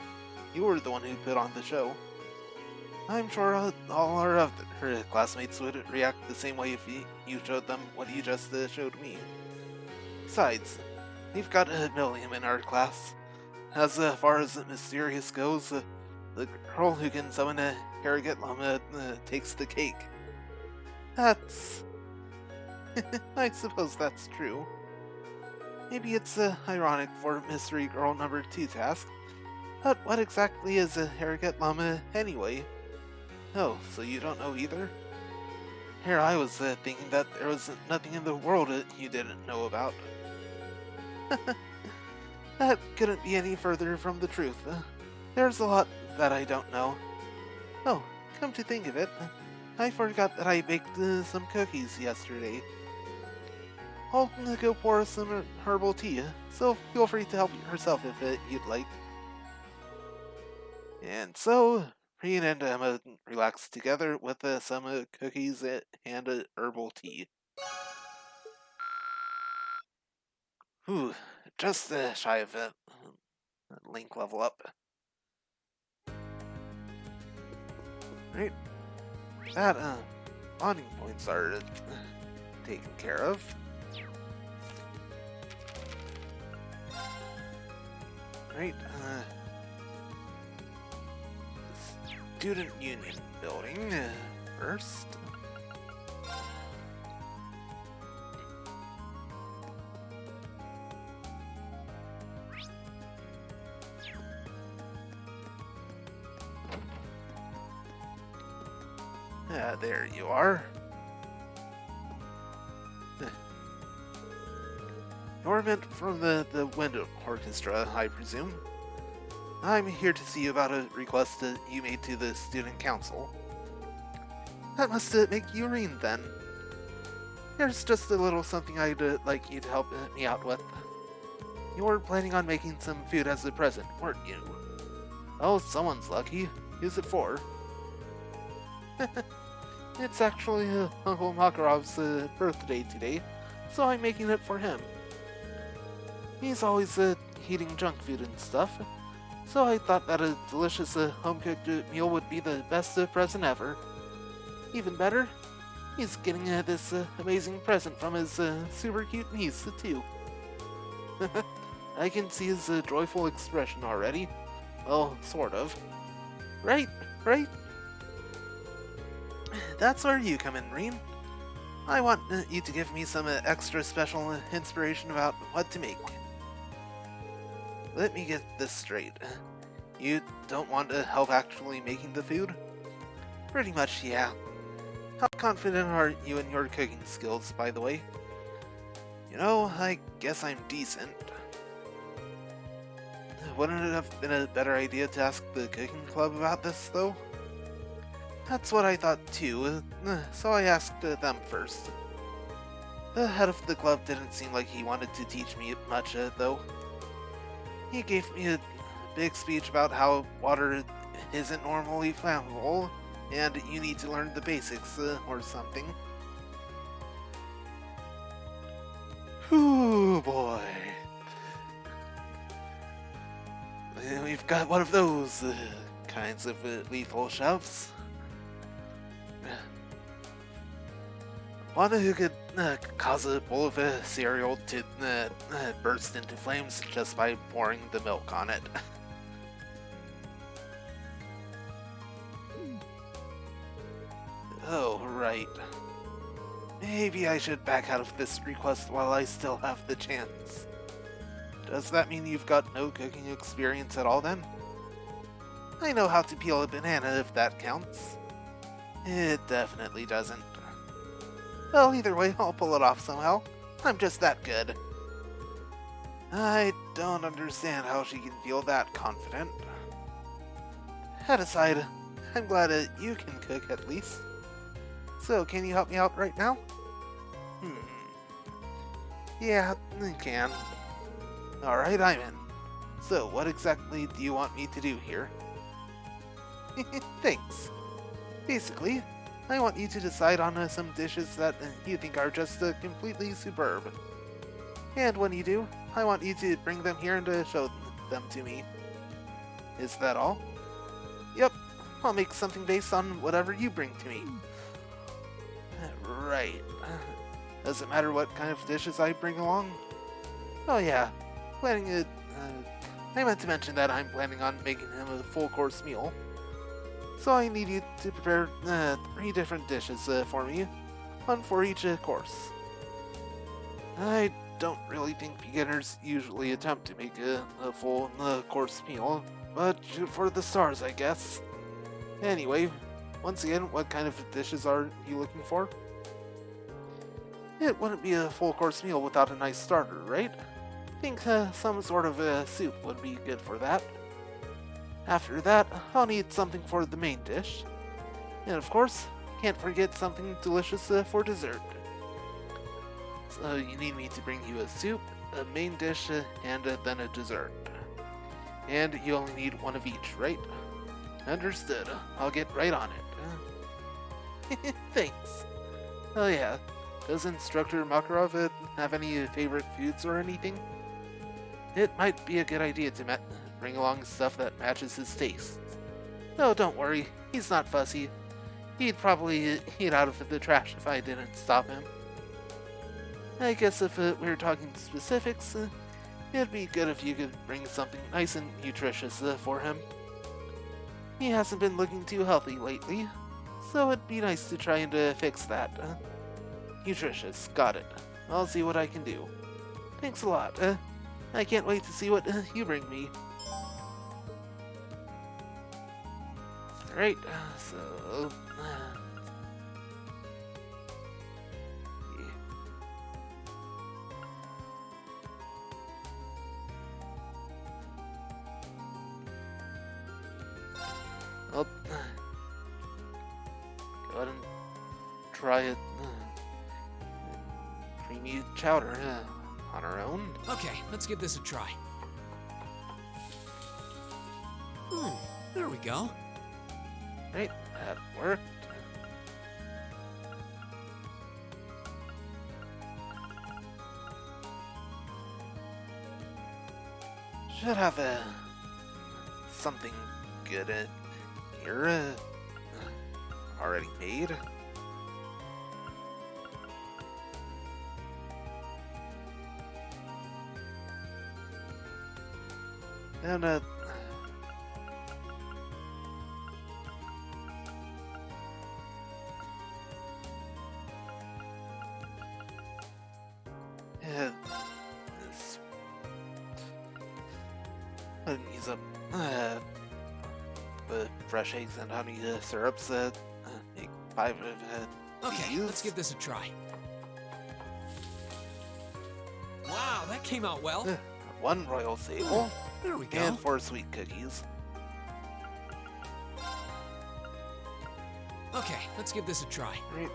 You were the one who put on the show. I'm sure all our other classmates would react the same way if you showed them what you just showed me. Besides, we've got a million in our class. As far as mysterious goes, the girl who can summon a Harrogate Llama takes the cake. That's... I suppose that's true. Maybe it's ironic for Mystery Girl number 2 task, but what exactly is a Harrogate Llama anyway? Oh, so you don't know either? Here I was thinking that there was nothing in the world you didn't know about. That couldn't be any further from the truth. There's a lot that I don't know. Oh, come to think of it, I forgot that I baked some cookies yesterday. I'll go pour some herbal tea, so feel free to help yourself if you'd like. And so, Reen and Emma relaxed together with some cookies and herbal tea. Whew, just shy of a link level up. Right, that bonding points are taken care of. Right, Student Union building first. There you are. You're meant from the Wind Orchestra, I presume. I'm here to see you about a request that you made to the Student Council. That must make you Reen, then. There's just a little something I'd like you to help me out with. You were planning on making some food as a present, weren't you? Oh, someone's lucky. Who's it for? It's actually Uncle Makarov's birthday today, so I'm making it for him. He's always eating junk food and stuff, so I thought that a delicious home-cooked meal would be the best present ever. Even better, he's getting this amazing present from his super cute niece, too. I can see his joyful expression already. Well, sort of. Right? That's where you come in, Reen. I want you to give me some extra special inspiration about what to make. Let me get this straight. You don't want to help actually making the food? Pretty much, yeah. How confident are you in your cooking skills, by the way? You know, I guess I'm decent. Wouldn't it have been a better idea to ask the cooking club about this, though? That's what I thought too, so I asked them first. The head of the club didn't seem like he wanted to teach me much, though. He gave me a big speech about how water isn't normally flammable, and you need to learn the basics or something. Whew, boy. We've got one of those kinds of lethal chefs. One who could cause a bowl of cereal to burst into flames just by pouring the milk on it. Oh, right. Maybe I should back out of this request while I still have the chance. Does that mean you've got no cooking experience at all then? I know how to peel a banana if that counts. It definitely doesn't. Well, either way, I'll pull it off somehow. I'm just that good. I don't understand how she can feel that confident. That aside, I'm glad you can cook at least. So, can you help me out right now? Yeah, I can. Alright, I'm in. So, what exactly do you want me to do here? Thanks. Basically, I want you to decide on some dishes that you think are just completely superb. And when you do, I want you to bring them here and show them to me. Is that all? Yep, I'll make something based on whatever you bring to me. Right. Does it matter what kind of dishes I bring along? Oh yeah, planning it. I meant to mention that I'm planning on making him a full-course meal. So I need you to prepare 3 different dishes for me, one for each course. I don't really think beginners usually attempt to make a full course meal, but shoot for the stars, I guess. Anyway, once again, what kind of dishes are you looking for? It wouldn't be a full course meal without a nice starter, right? I think some sort of soup would be good for that. After that, I'll need something for the main dish. And of course, can't forget something delicious for dessert. So you need me to bring you a soup, a main dish, and then a dessert. And you only need one of each, right? Understood. I'll get right on it. Thanks. Oh yeah, does Instructor Makarov have any favorite foods or anything? It might be a good idea to bring along stuff that matches his tastes. No, don't worry, he's not fussy. He'd probably eat out of the trash if I didn't stop him. I guess if we were talking specifics, it'd be good if you could bring something nice and nutritious for him. He hasn't been looking too healthy lately, so it'd be nice to try and fix that. Nutritious, got it. I'll see what I can do. Thanks a lot. I can't wait to see what you bring me. Alright, so... Well, go ahead and try it. Creamy chowder on our own. Okay, let's give this a try. There we go. Right, that worked. Should have something good here already made. And this use up the fresh eggs and honey syrups. Make 5 of Okay, these. let's give this a try. Wow, that came out well. 1 royal sable. There we go. And 4 sweet cookies. Okay, let's give this a try. Right.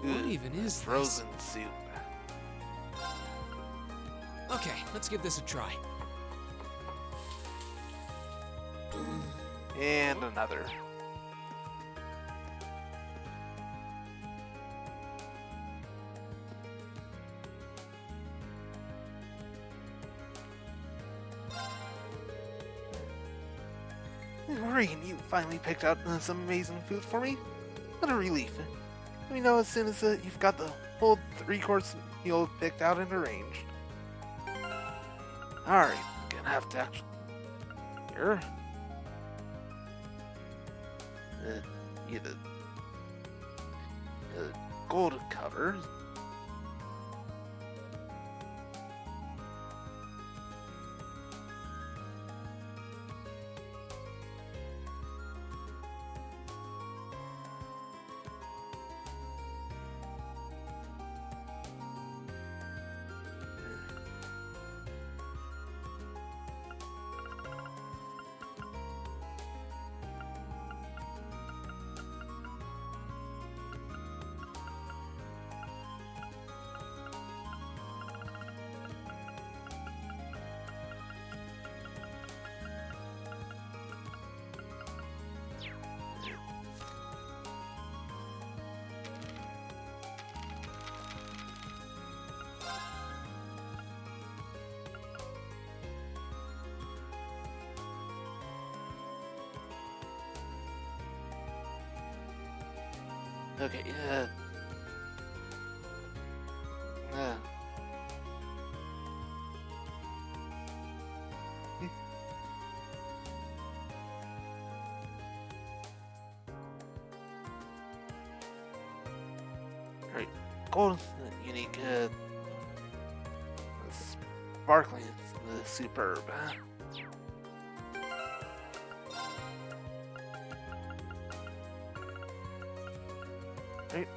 What even is frozen soup? Okay, let's give this a try. And another. Green, you finally picked out some amazing food for me. What a relief. Let me know as soon as you've got the whole 3-course meal picked out and arranged. Alright, gonna have to actually... Here. Either... gold cover. Okay, Alright, gold unique, sparkling, superb. Right.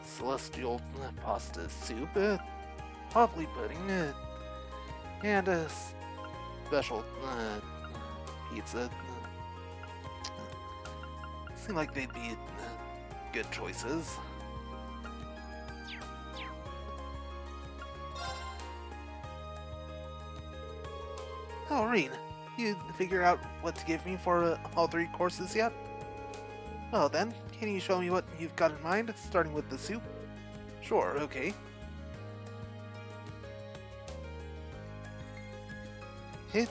Celestial pasta soup, probably pudding, and a special pizza. Seem like they'd be good choices. Oh, Reen, you figure out what to give me for all 3 courses yet? Well then, can you show me what you've got in mind, starting with the soup? Sure, okay. It,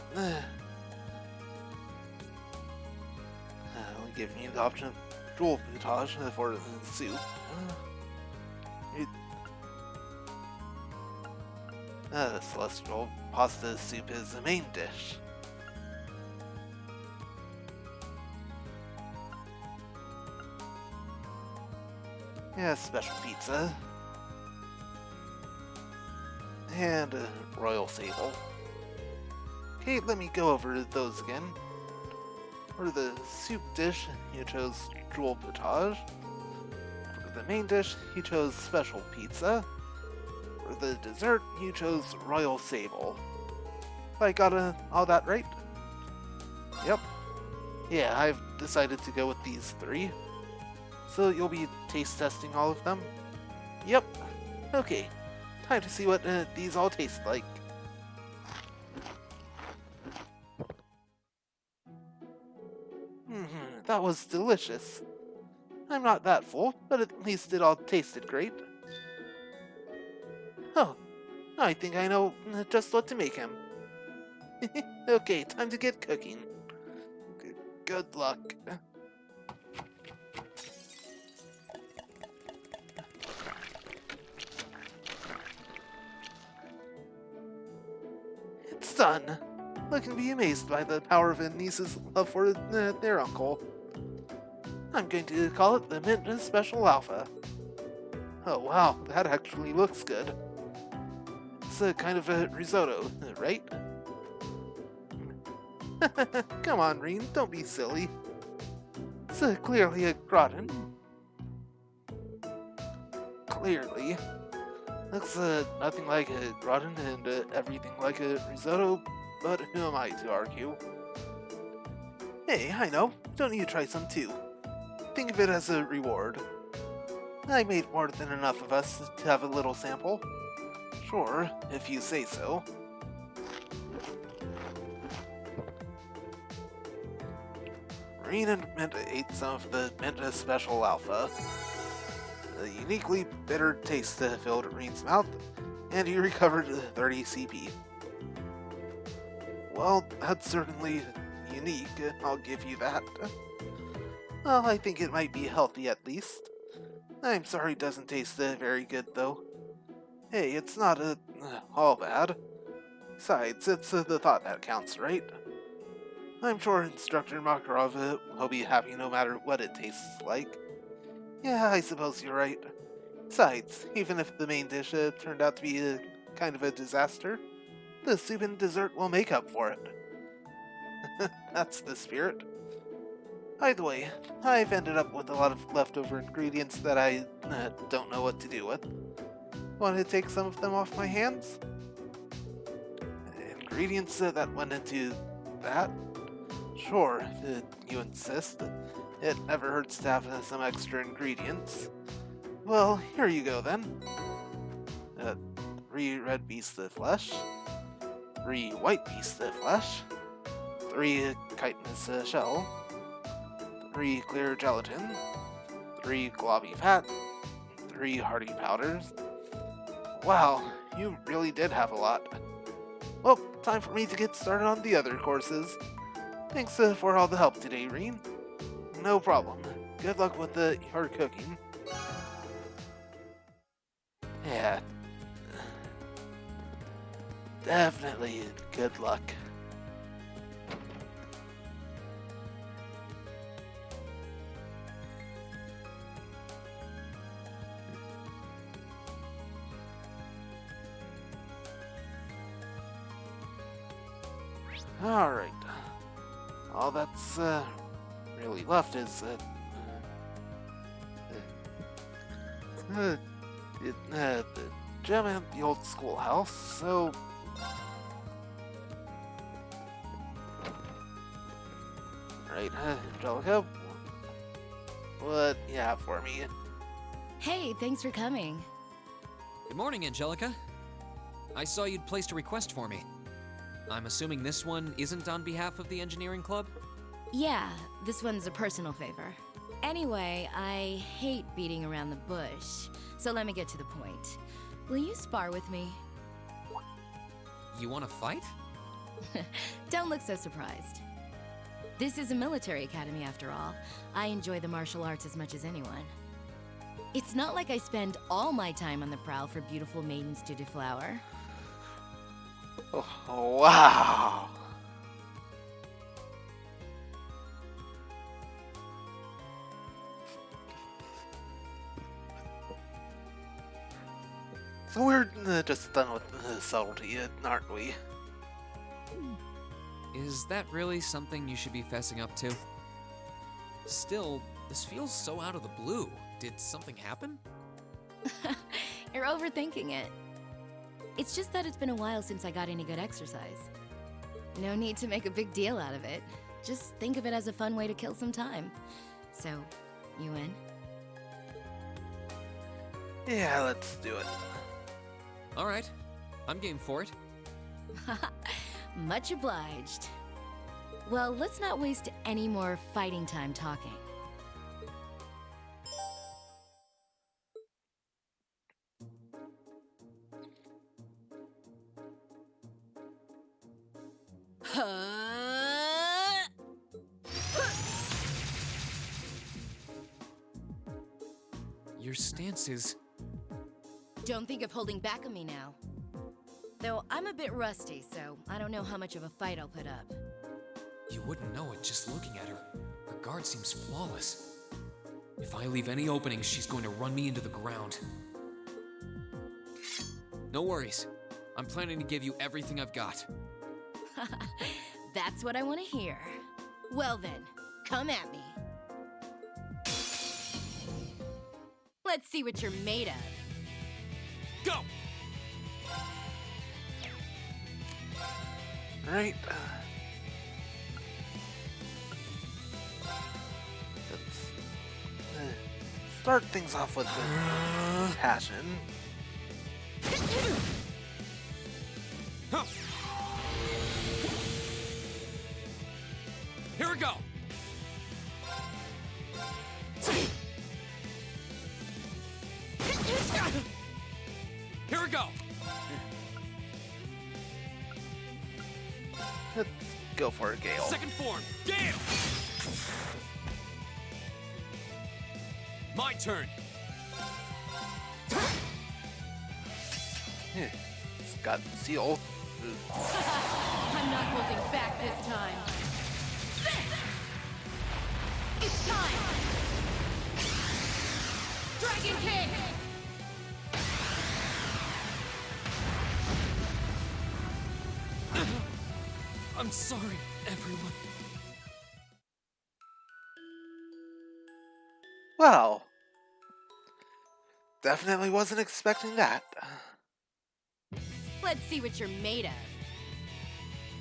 only giving you the option of jewel potage for the soup. Celestial pasta soup is the main dish. Yeah, special pizza. And a royal sable. Okay, let me go over those again. For the soup dish, you chose jewel potage. For the main dish, you chose special pizza. For the dessert, you chose royal sable. I got all that right? Yep. Yeah, I've decided to go with these 3. So you'll be taste testing all of them? Yep. Okay. Time to see what these all taste like. That was delicious. I'm not that full, but at least it all tasted great. Oh, I think I know just what to make him. Okay, time to get cooking. Good luck. It's done. I can be amazed by the power of a niece's love for their uncle. I'm going to call it the Mint Special Alpha. Oh wow, that actually looks good. It's a kind of a risotto, right? Come on, Reen, don't be silly. It's clearly a gratin. Clearly. Looks nothing like a gratin and everything like a risotto, but who am I to argue? Hey, I know. Don't you try some too? Think of it as a reward. I made more than enough of us to have a little sample. Sure, if you say so. Green and Mint ate some of the Mint Special Alpha. The uniquely bitter taste filled Green's mouth, and he recovered 30 CP. Well, that's certainly unique, I'll give you that. Well, I think it might be healthy at least. I'm sorry it doesn't taste very good, though. Hey, it's not all bad. Besides, it's the thought that counts, right? I'm sure Instructor Makarov will be happy no matter what it tastes like. Yeah, I suppose you're right. Besides, even if the main dish turned out to be kind of a disaster, the soup and dessert will make up for it. That's the spirit. By the way, I've ended up with a lot of leftover ingredients that I don't know what to do with. Want to take some of them off my hands? Ingredients that went into that? Sure, if you insist. It never hurts to have some extra ingredients. Well, here you go then. 3 red beasts of flesh, 3 white beasts of flesh, 3 chitinous shell, 3 clear gelatin, 3 globby fat, 3 hearty powders. Wow, you really did have a lot. Well, time for me to get started on the other courses. Thanks for all the help today, Reen. No problem. Good luck with your cooking. Yeah. Definitely good luck. Alright. All that's really left is the gym and the old schoolhouse, so right, Angelica, what you have for me? Hey, thanks for coming. Good morning, Angelica. I saw you'd placed a request for me. I'm assuming this one isn't on behalf of the engineering club? Yeah, this one's a personal favor. Anyway, I hate beating around the bush, so let me get to the point. Will you spar with me? You want to fight? Don't look so surprised. This is a military academy after all. I enjoy the martial arts as much as anyone. It's not like I spend all my time on the prowl for beautiful maidens to deflower. Oh, wow! So we're just done with subtlety, aren't we? Is that really something you should be fessing up to? Still, this feels so out of the blue. Did something happen? You're overthinking it. It's just that it's been a while since I got any good exercise. No need to make a big deal out of it. Just think of it as a fun way to kill some time. So, you in? Yeah, let's do it. Alright, I'm game for it. Much obliged. Well, let's not waste any more fighting time talking. Your stance is... Don't think of holding back on me now. Though I'm a bit rusty, so I don't know how much of a fight I'll put up. You wouldn't know it just looking at her. Her guard seems flawless. If I leave any openings, she's going to run me into the ground. No worries. I'm planning to give you everything I've got. That's what I want to hear. Well then, come at me. Let's see what you're made of. Go! Right. Let's start things off with the passion. Here we go! go! Let's go for it, Gale. Second form, Gale! My turn. Got seal. I'm not holding back this time. It's time! Dragon King! I'm sorry, everyone. Well, definitely wasn't expecting that. Let's see what you're made of.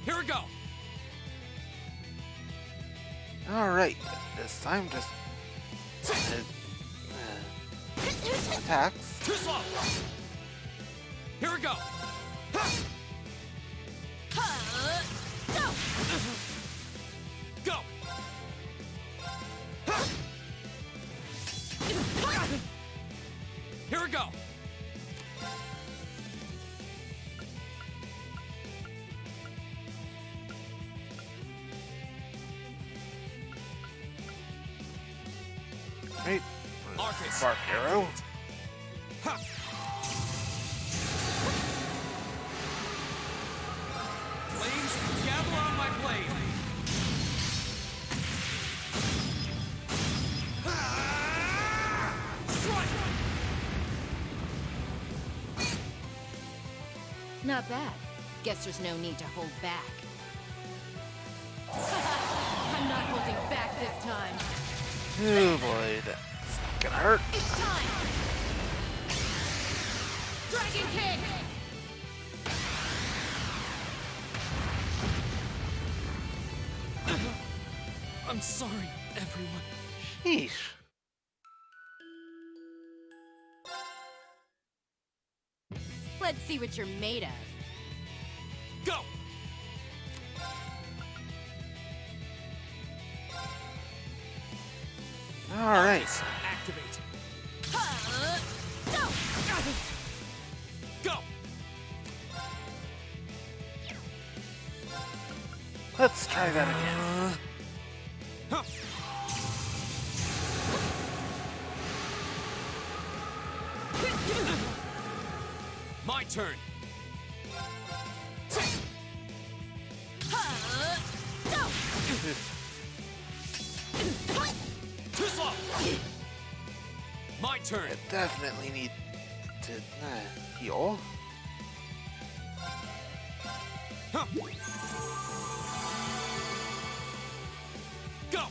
Here we go. Alright, this time just attacks. Too slow. Here we go. Go. Here we go. Right. Arcus. Spark arrow. Ha. Flames, gather on my blade. Strike. Not bad. Guess there's no need to hold back. I'm not holding back this time. Oh boy, that's gonna hurt. It's time! Dragon King! I'm sorry, everyone. Sheesh. Let's see what you're made of. Go! Alright. Activate. Go! Let's try that again. Huh. My turn. Too slow. My turn. I definitely need to heal. Huh. Go.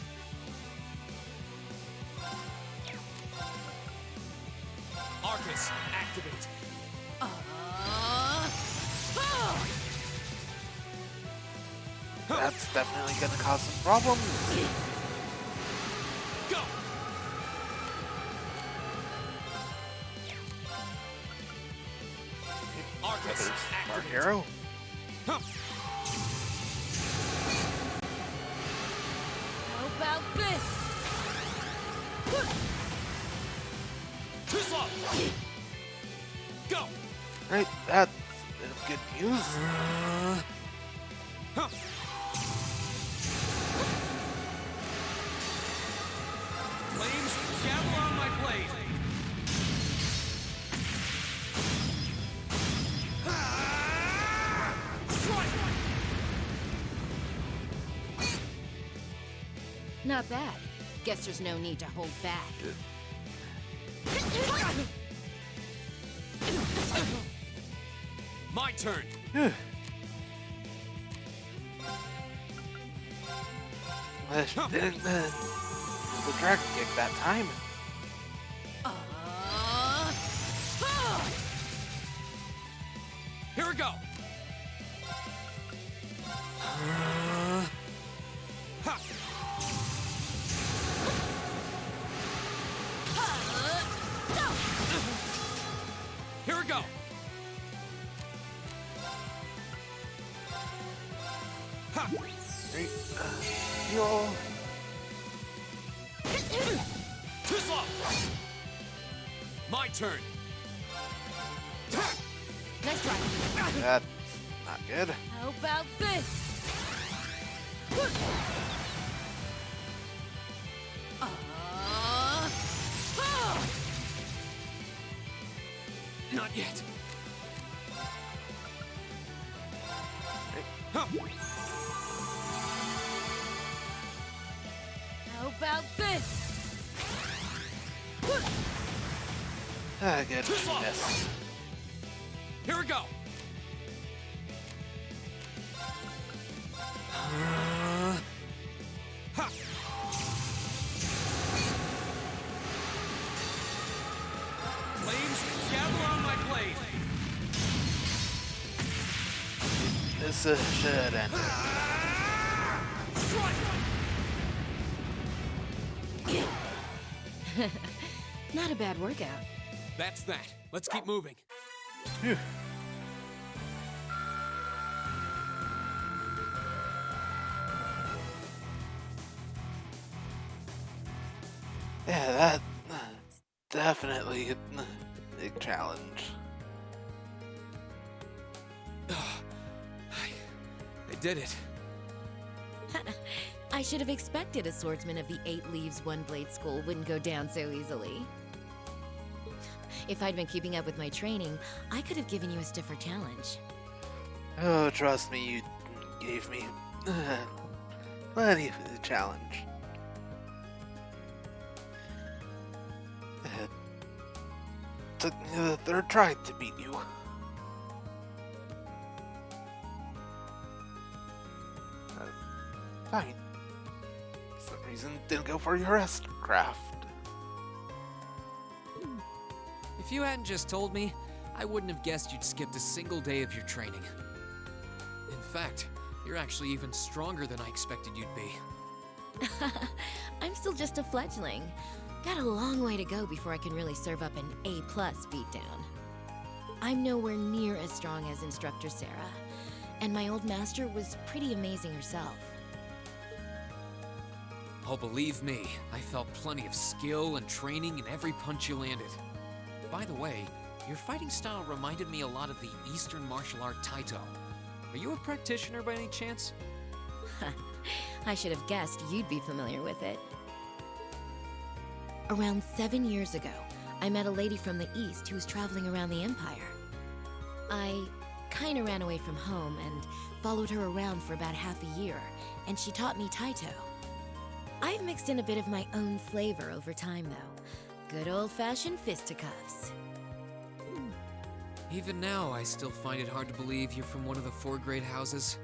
Arcus, activate. That's definitely gonna cause some problems. Go. Arcus, Spark activate. arrow. Huh. How about this? Too slow. Go. Right, that's good news. Huh. Flames, gather on my blade. Strike. Not bad. Guess there's no need to hold back. My turn. Didn't the dragon kick that time. Here we go. Ha. Here we go. Ha. Right, heal. Too slow. My turn. That's not good. How about this? Not yet. How about this? Good. Miss. Here we go. Ha! Flames, gather on my blade. This should end it. Not a bad workout. That's that. Let's keep moving. Phew. Yeah, that's definitely a big challenge. I did it. I should have expected a swordsman of the 8 Leaves One Blade School wouldn't go down so easily. If I'd been keeping up with my training, I could have given you a stiffer challenge. Oh, trust me, you gave me plenty of the challenge. Took me the 3rd try to beat you. Fine. For some reason, didn't go for your rest craft. If you hadn't just told me, I wouldn't have guessed you'd skipped a single day of your training. In fact, you're actually even stronger than I expected you'd be. I'm still just a fledgling. Got a long way to go before I can really serve up an A+ beatdown. I'm nowhere near as strong as Instructor Sarah, and my old master was pretty amazing herself. Oh, believe me, I felt plenty of skill and training in every punch you landed. By the way, your fighting style reminded me a lot of the Eastern martial art Taito. Are you a practitioner by any chance? I should have guessed you'd be familiar with it. Around 7 years ago, I met a lady from the East who was traveling around the Empire. I kinda ran away from home and followed her around for about half a year, and she taught me Taito. I've mixed in a bit of my own flavor over time, though. Good old-fashioned fisticuffs. Even now, I still find it hard to believe you're from one of the 4 great houses.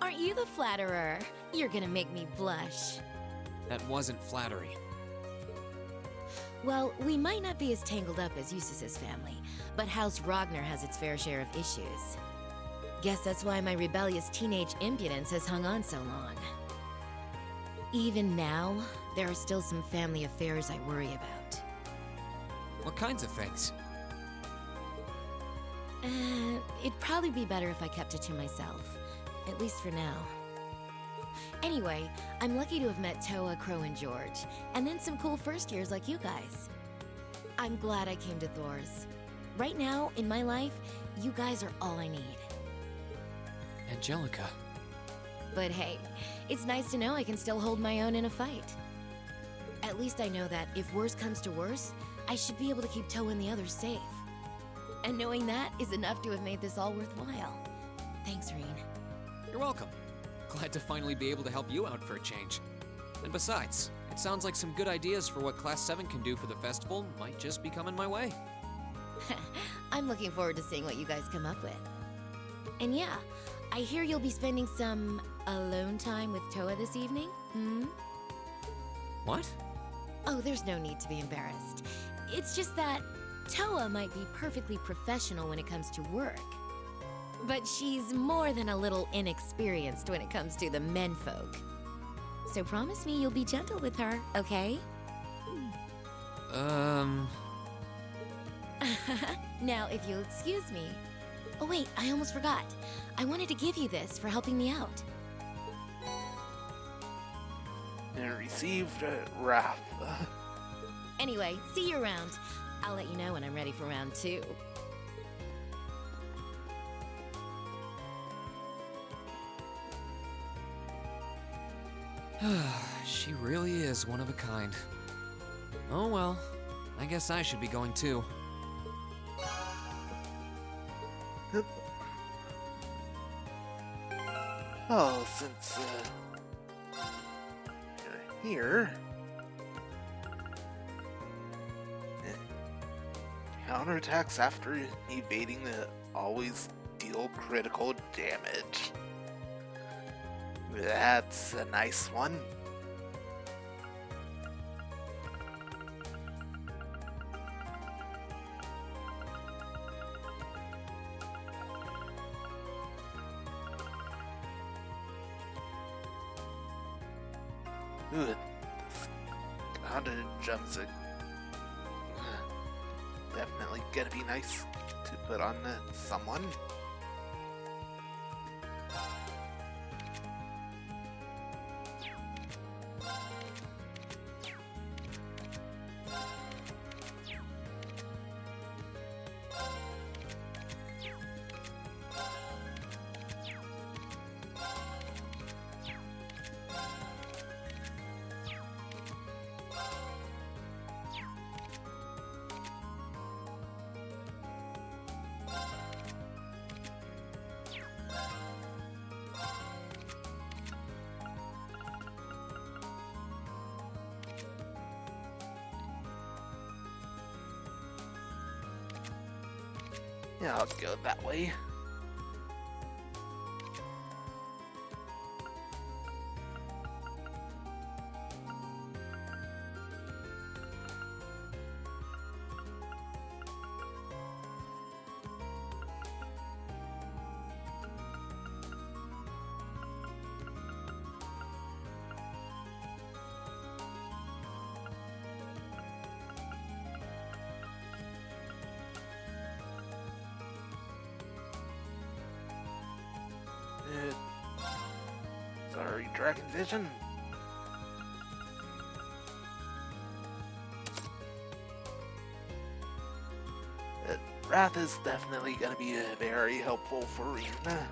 Aren't you the flatterer? You're gonna make me blush. That wasn't flattery. Well, we might not be as tangled up as Eustace's family, but House Ragnar has its fair share of issues. Guess that's why my rebellious teenage impudence has hung on so long. Even now, there are still some family affairs I worry about. What kinds of things? It'd probably be better if I kept it to myself. At least for now. Anyway, I'm lucky to have met Toa, Crow, and George, and then some cool first years like you guys. I'm glad I came to Thor's. Right now, in my life, you guys are all I need. Angelica. But hey, it's nice to know I can still hold my own in a fight. At least I know that if worse comes to worse, I should be able to keep Toa and the others safe. And knowing that is enough to have made this all worthwhile. Thanks, Reen. You're welcome. Glad to finally be able to help you out for a change. And besides, it sounds like some good ideas for what Class 7 can do for the festival might just be coming my way. I'm looking forward to seeing what you guys come up with. And yeah, I hear you'll be spending some alone time with Toa this evening, hmm? What? Oh, there's no need to be embarrassed. It's just that Toa might be perfectly professional when it comes to work. But she's more than a little inexperienced when it comes to the menfolk. So promise me you'll be gentle with her, okay? Now, if you'll excuse me. Oh wait, I almost forgot. I wanted to give you this for helping me out. And received wrath. Anyway, see you around. I'll let you know when I'm ready for round 2. She really is one of a kind. Oh well, I guess I should be going too. Oh, since you're here, counterattacks after evading always deal critical damage. That's a nice one. Ooh, haunted gems are definitely gonna be nice to put on someone. Yeah, I'll go that way. Sorry, Dragon Vision. Wrath is definitely going to be very helpful for Rina.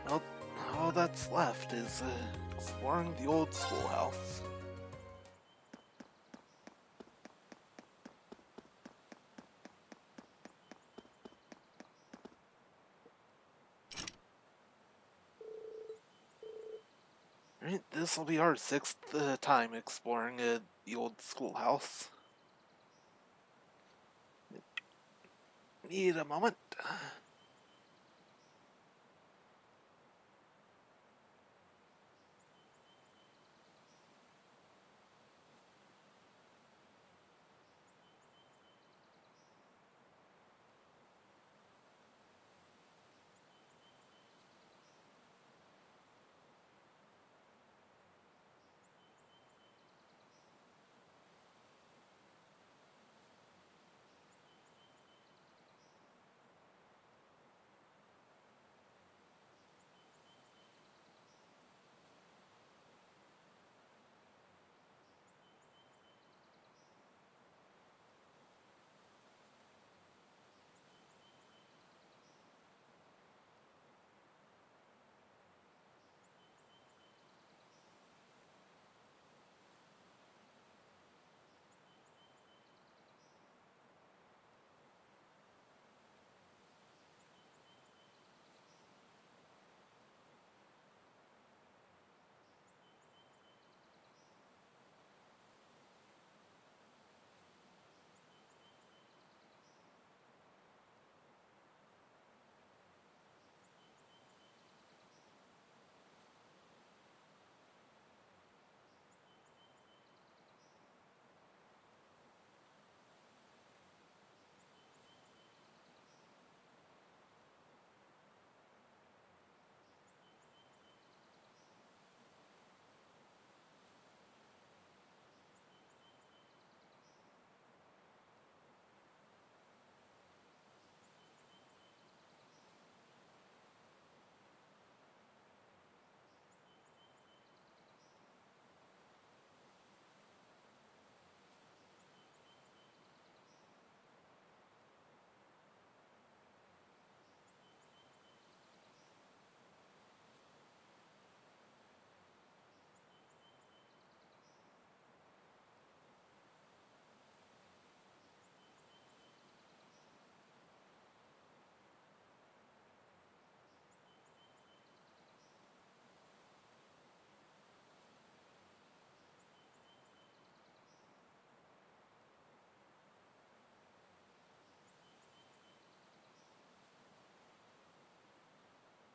Well, all that's left is exploring the old schoolhouse. Right, this will be our 6th time exploring the old schoolhouse. Need a moment.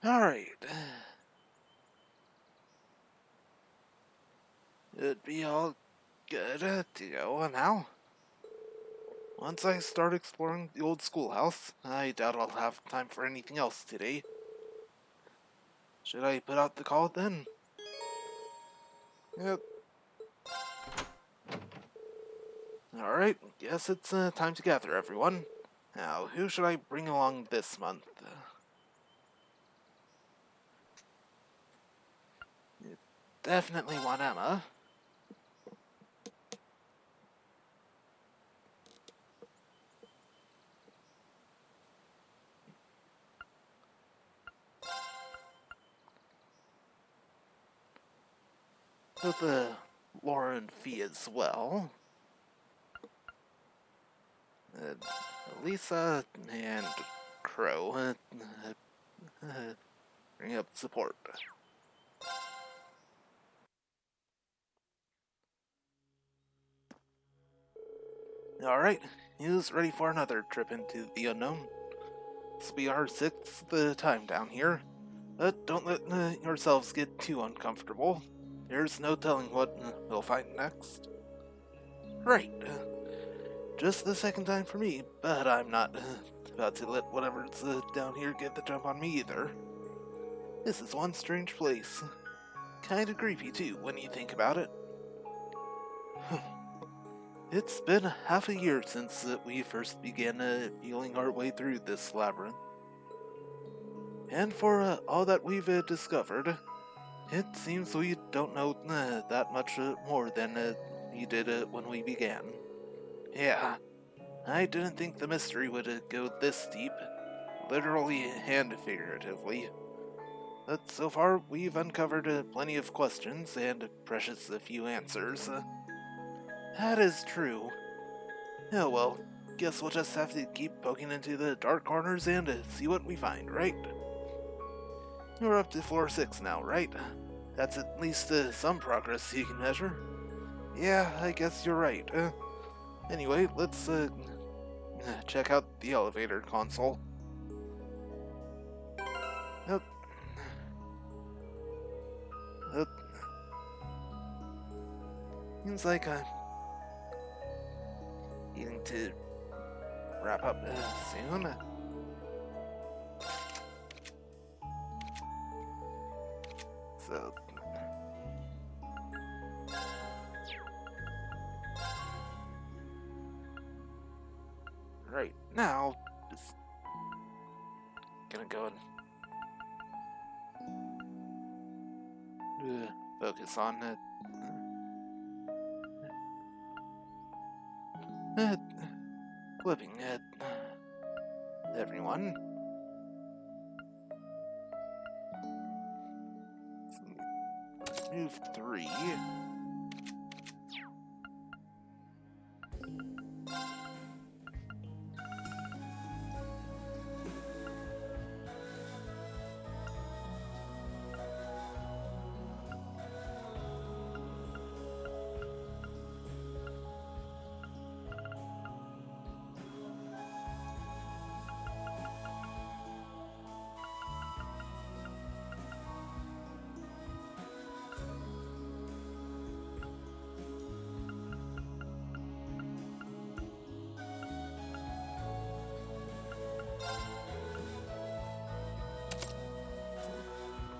Alright. It'd be all good to go now. Once I start exploring the old schoolhouse, I doubt I'll have time for anything else today. Should I put out the call then? Yep. Alright, guess it's time to gather everyone. Now, who should I bring along this month? You definitely want Emma. With Laura and Fee as well. Lisa and Crow bring up support. Alright, who's ready for another trip into the unknown? This will be our 6th time down here, but don't let yourselves get too uncomfortable. There's no telling what we'll find next. Right. Just the 2nd time for me, but I'm not about to let whatever's down here get the jump on me either. This is one strange place. Kinda creepy too, when you think about it. It's been half a year since we first began feeling our way through this labyrinth. And for all that we've discovered, it seems we don't know that much more than we did when we began. Yeah, I didn't think the mystery would go this deep, literally and figuratively. But so far, we've uncovered plenty of questions and precious few answers. That is true. Oh well, guess we'll just have to keep poking into the dark corners and see what we find, right? We're up to floor 6 now, right? That's at least some progress you can measure. Yeah, I guess you're right. Anyway, let's check out the elevator console. Yep. Seems like I'm needing to wrap up soon. So right now, just gonna go and focus on clipping everyone. Move 3.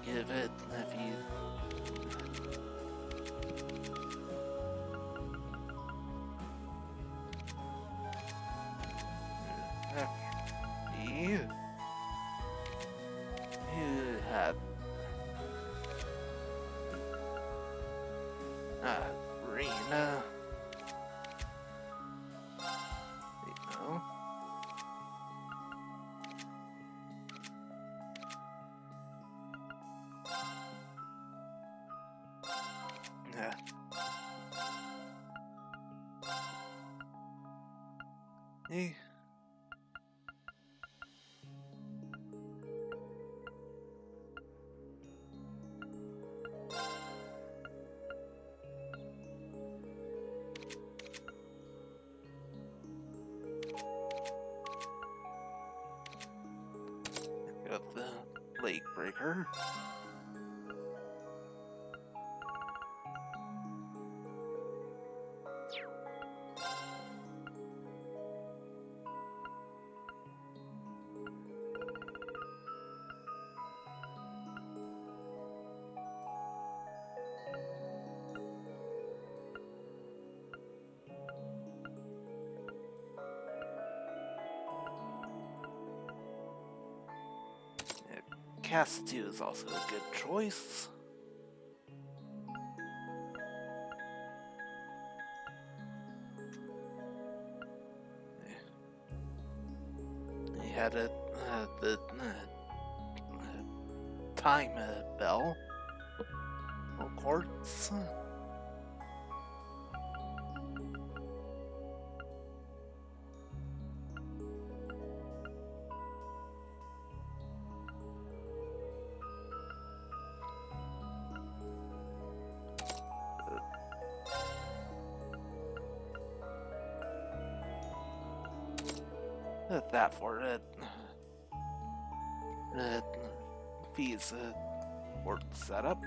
Give it if you. You had Rena. You know. Yeah. Hey. Got the leg breaker. Cast 2 is also a good choice. He had the time bell. Of course. That for it. Fees for setup.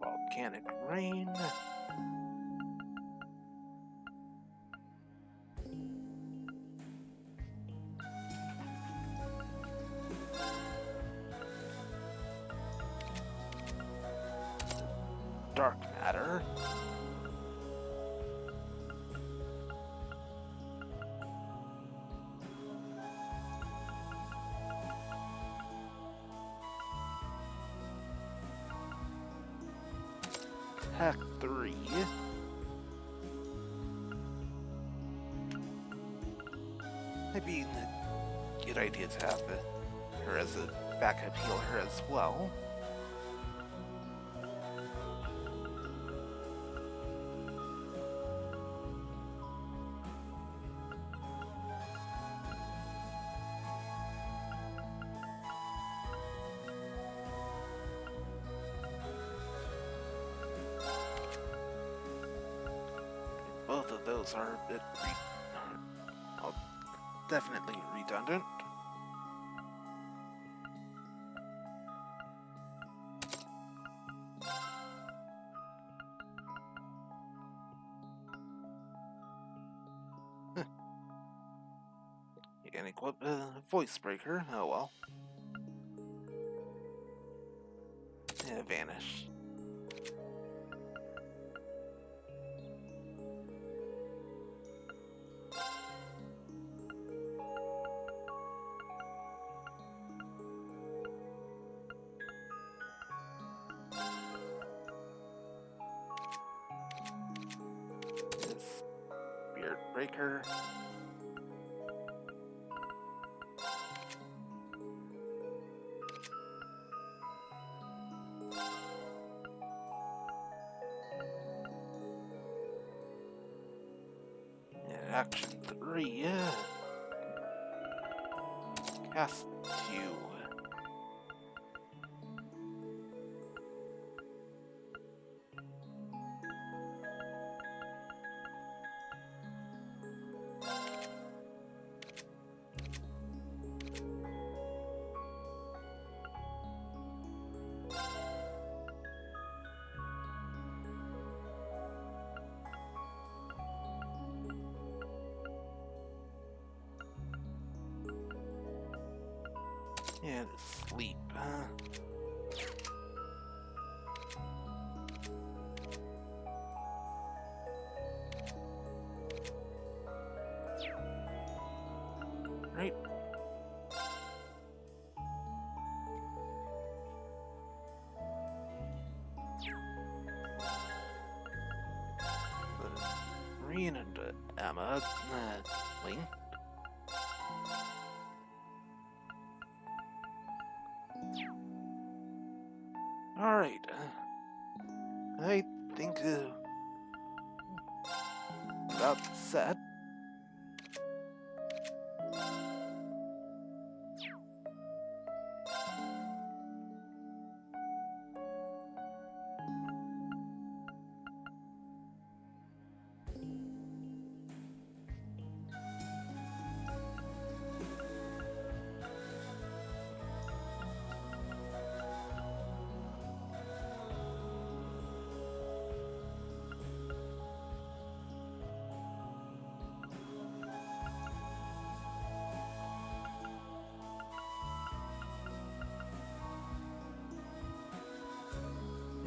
Volcanic rain. Dark matter. Tech 3. Maybe a good idea to have her as a backup healer as well. Both of those are a bit definitely redundant. You can equip a voice breaker. Oh well. Yeah, vanish. Beard breaker. Action 3, yeah. Cast 2. And sleep. Right. Marine and Emma linked. Alright. I think that's set.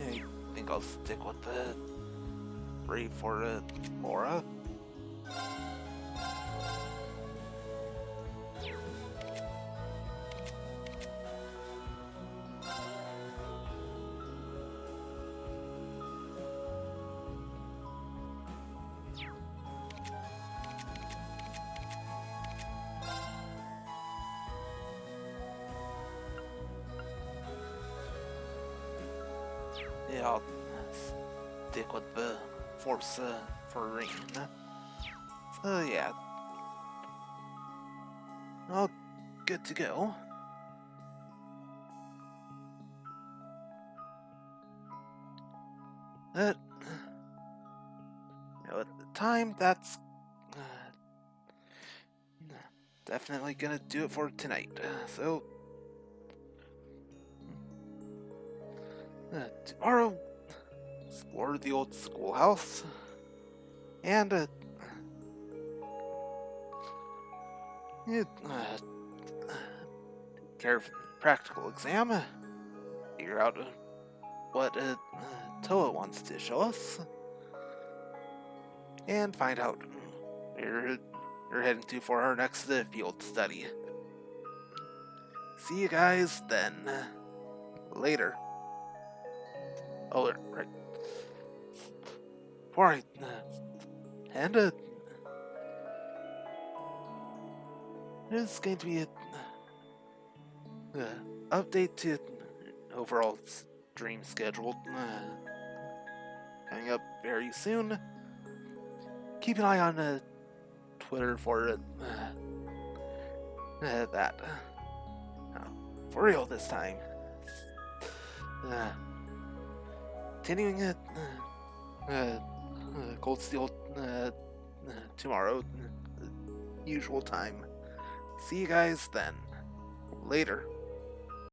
I think I'll stick with the Ray for Laura. Yeah, I'll stick with the Force for Rain. So yeah, all good to go. At the time, that's definitely gonna do it for tonight. So tomorrow, explore the old schoolhouse and care for the practical exam. Figure out what Toa wants to show us, and find out where you're heading to for our next field study. See you guys then. Later. Oh, right. Before I end it, there's going to be a update to overall stream schedule coming up very soon. Keep an eye on Twitter for that. For real this time. Continuing Cold Steel tomorrow, usual time. See you guys then. Later.